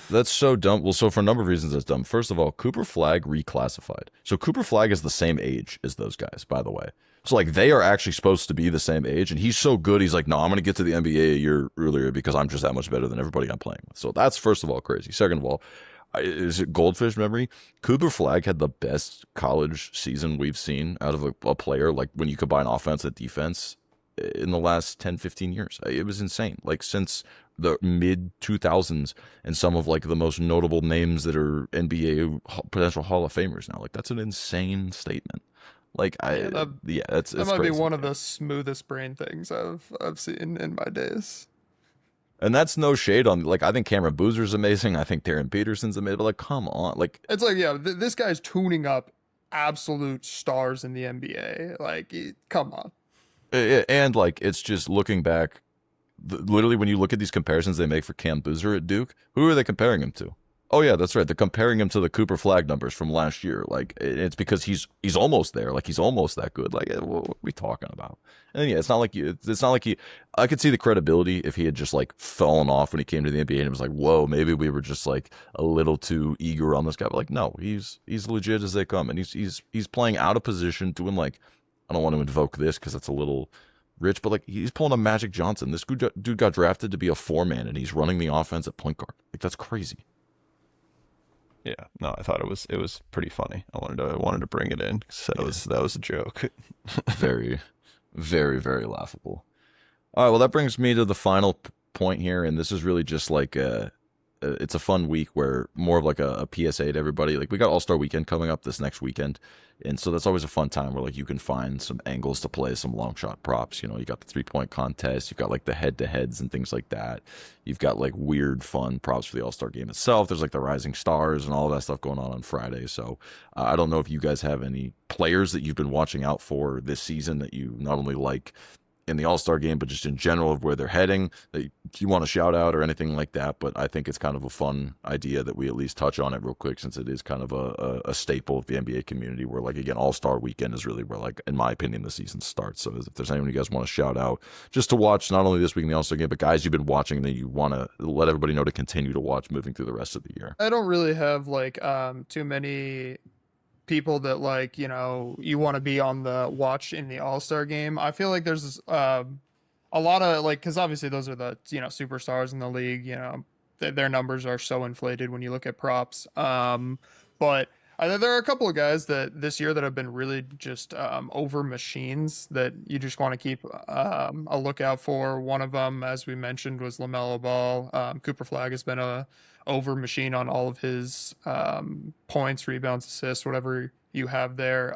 That's so dumb. Well, so for a number of reasons, that's dumb. First of all, Cooper Flagg reclassified. So Cooper Flagg is the same age as those guys, by the way. So, like, they are actually supposed to be the same age, and he's so good, he's like, no, I'm going to get to the NBA a year earlier because I'm just that much better than everybody I'm playing with. So that's, first of all, crazy. Second of all, is it goldfish memory? Cooper Flagg had the best college season we've seen out of a player, like, when you combine offense and defense, in the last 10, 15 years. It was insane. Like, since the mid 2000s, and some of, like, the most notable names that are NBA potential Hall of Famers now. Like, that's an insane statement. Like, that might be one of the smoothest brain things I've seen in my days. And that's no shade on, like, I think Cameron Boozer's amazing. I think Darren Peterson's amazing. But, like, come on. Like, it's like, yeah, this guy's tuning up absolute stars in the NBA. Like, come on. And, like, it's just looking back, literally when you look at these comparisons they make for Cam Boozer at Duke, who are they comparing him to? Oh, yeah, that's right. They're comparing him to the Cooper Flagg numbers from last year. Like, it's because he's almost there. Like, he's almost that good. Like, what are we talking about? And yeah, it's not like I could see the credibility if he had just, like, fallen off when he came to the NBA and it was like, whoa, maybe we were just, like, a little too eager on this guy. But, like, no, he's legit as they come. And he's playing out of position, doing, like, I don't want to invoke this because it's a little rich, but, like, he's pulling a Magic Johnson. This dude got drafted to be a 4-man, and he's running the offense at point guard. Like, that's crazy. Yeah, no, I thought it was pretty funny. I wanted to bring it in because that was a joke. Very, very, very laughable. All right, well, that brings me to the final point here, and this is really just like it's a fun week where more of like a PSA to everybody. Like, we got All-Star Weekend coming up this next weekend, and so that's always a fun time where, like, you can find some angles to play, some long shot props. You know, you got the 3-point contest, you've got, like, the head-to-heads and things like that. You've got, like, weird fun props for the All-Star game itself. There's, like, the Rising Stars and all that stuff going on Friday. So I don't know if you guys have any players that you've been watching out for this season that you not only like in the All-Star game, but just in general of where they're heading that you want to shout out or anything like that. But I think it's kind of a fun idea that we at least touch on it real quick, since it is kind of a staple of the NBA community, where, like, again, All-Star weekend is really where, like, in my opinion, the season starts. So if there's anyone you guys want to shout out just to watch not only this week in the All-Star game, but guys you've been watching that you want to let everybody know to continue to watch moving through the rest of the year. I don't really have like too many people that, like, you want to be on the watch in the All-Star game. I feel like there's a lot of, like, because obviously those are the superstars in the league. Their numbers are so inflated when you look at props. But there are a couple of guys that this year that have been really just over machines that you just want to keep a lookout for. One of them, as we mentioned, was LaMelo Ball. Cooper Flagg has been a over machine on all of his points, rebounds, assists, whatever you have there.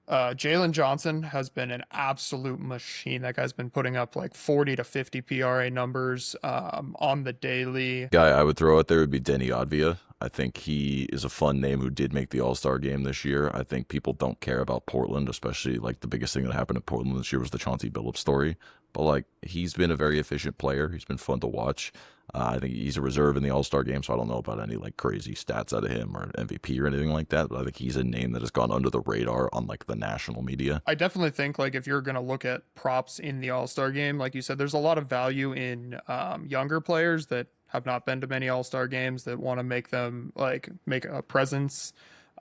Jalen Johnson has been an absolute machine. That guy's been putting up like 40 to 50 PRA numbers on the daily. Guy I would throw out there would be Denny Advia. I think he is a fun name who did make the All-Star game this year. I think people don't care about Portland, especially, like, the biggest thing that happened at Portland this year was the Chauncey Billups story. But, like, he's been a very efficient player. He's been fun to watch. I think he's a reserve in the All-Star game, so I don't know about any, like, crazy stats out of him or MVP or anything like that. But I think he's a name that has gone under the radar on, like, the national media. I definitely think, like, if you're going to look at props in the All-Star game, like you said, there's a lot of value in younger players that have not been to many All-Star games that want to make them, like, make a presence.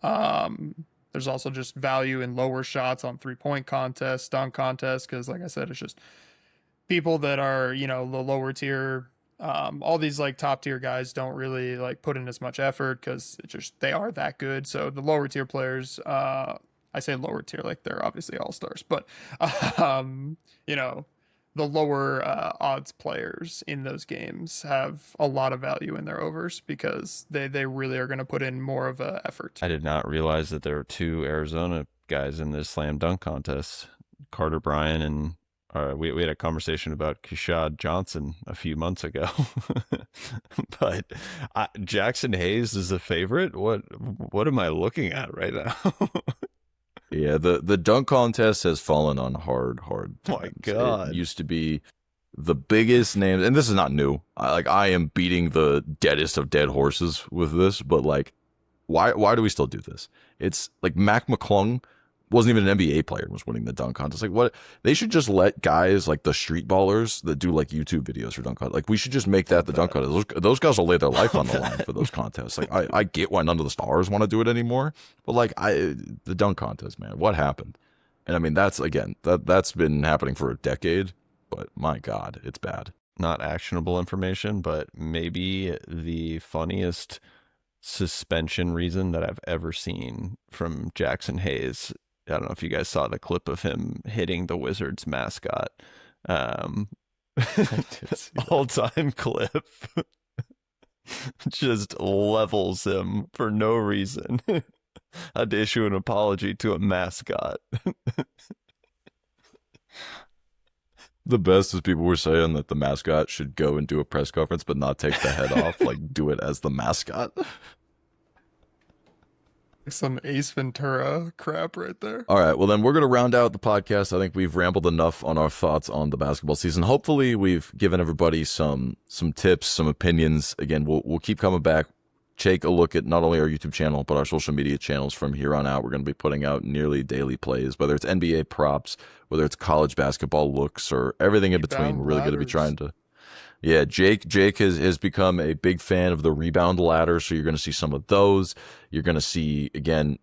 There's also just value in lower shots on 3-point contests, dunk contests, because, like I said, it's just people that are, the lower tier. All these, like, top tier guys don't really, like, put in as much effort because they are that good. So the lower tier players, I say lower tier, like, they're obviously all stars, but the lower odds players in those games have a lot of value in their overs because they really are going to put in more of a effort. I did not realize that there were two Arizona guys in this slam dunk contest, Carter Bryant and we had a conversation about Keshad Johnson a few months ago, but Jackson Hayes is a favorite. What am I looking at right now? Yeah, the dunk contest has fallen on hard times. My God. It used to be the biggest names, and this is not new. I am beating the deadest of dead horses with this, but, like, why do we still do this? It's like Mac McClung wasn't even an NBA player and was winning the dunk contest. Like, what? They should just let guys like the street ballers that do, like, YouTube videos for dunk contest. Like, we should just make that the dunk contest. Those guys will lay their life on the line for those contests. Like, I get why none of the stars want to do it anymore, but, like, the dunk contest, man, what happened? And I mean, that's been happening for a decade, but my God, it's bad. Not actionable information, but maybe the funniest suspension reason that I've ever seen from Jackson Hayes. I don't know if you guys saw the clip of him hitting the Wizards mascot. All-time clip. Just levels him for no reason. Had to issue an apology to a mascot. The best is people were saying that the mascot should go and do a press conference but not take the head off, like, do it as the mascot. Some Ace Ventura crap right there. All right, well, then we're going to round out the podcast. I think we've rambled enough on our thoughts on the basketball season. Hopefully we've given everybody some tips, some opinions. Again, we'll keep coming back. Take a look at not only our YouTube channel, but our social media channels from here on out. We're going to be putting out nearly daily plays, whether it's NBA props, whether it's college basketball looks, or everything in between. We're really going to be trying to... Yeah, Jake has become a big fan of the rebound ladder, so you're going to see some of those. You're going to see, again,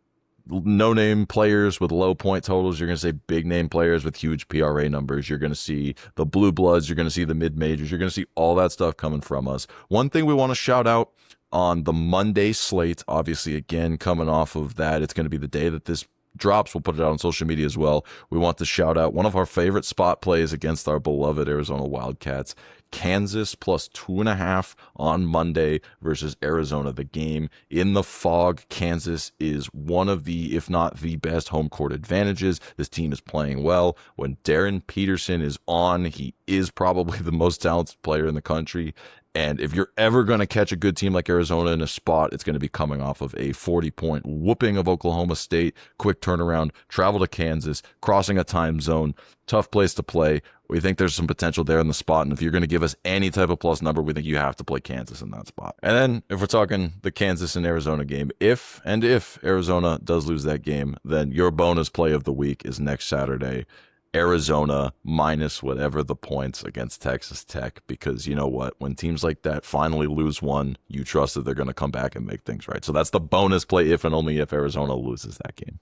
no-name players with low point totals. You're going to see big-name players with huge PRA numbers. You're going to see the blue bloods. You're going to see the mid-majors. You're going to see all that stuff coming from us. One thing we want to shout out on the Monday slate, obviously, again, coming off of that, it's going to be the day that this drops. We'll put it out on social media as well. We want to shout out one of our favorite spot plays against our beloved Arizona Wildcats, Kansas plus 2.5 on Monday versus Arizona. The game in the fog. Kansas is one of the, if not the best home court advantages. This team is playing well. When Darren Peterson is on, he is probably the most talented player in the country. And if you're ever going to catch a good team like Arizona in a spot, it's going to be coming off of a 40-point whooping of Oklahoma State, quick turnaround, travel to Kansas, crossing a time zone, tough place to play. We think there's some potential there in the spot. And if you're going to give us any type of plus number, we think you have to play Kansas in that spot. And then if we're talking the Kansas and Arizona game, if Arizona does lose that game, then your bonus play of the week is next Saturday. Arizona minus whatever the points against Texas Tech, because you know what? When teams like that finally lose one, you trust that they're going to come back and make things right. So that's the bonus play if and only if Arizona loses that game.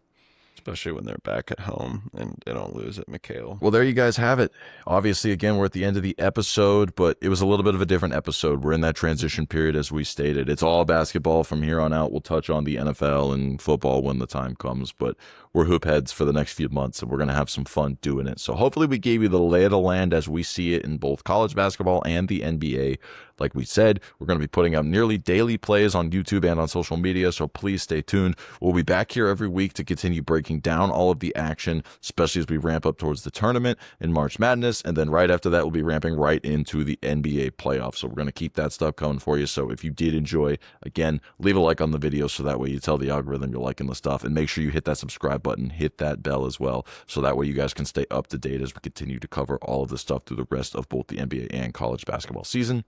Especially when they're back at home and they don't lose at McHale. Well, there you guys have it. Obviously, again, we're at the end of the episode, but it was a little bit of a different episode. We're in that transition period, as we stated. It's all basketball from here on out. We'll touch on the NFL and football when the time comes, but we're hoop heads for the next few months, and we're going to have some fun doing it. So hopefully we gave you the lay of the land as we see it in both college basketball and the NBA. Like we said, we're going to be putting up nearly daily plays on YouTube and on social media, so please stay tuned. We'll be back here every week to continue breaking down all of the action, especially as we ramp up towards the tournament in March Madness, and then right after that, we'll be ramping right into the NBA playoffs. So we're going to keep that stuff coming for you. So if you did enjoy, again, leave a like on the video so that way you tell the algorithm you're liking the stuff, and make sure you hit that subscribe button, hit that bell as well, so that way you guys can stay up to date as we continue to cover all of this stuff through the rest of both the NBA and college basketball season.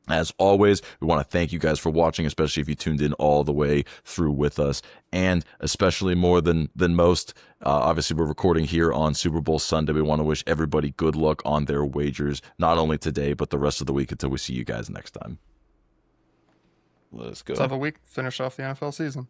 As always, we want to thank you guys for watching, especially if you tuned in all the way through with us, and especially more than most, obviously we're recording here on Super Bowl Sunday. We want to wish everybody good luck on their wagers, not only today, but the rest of the week until we see you guys next time. Let's go. Let's have a week, finish off the NFL season.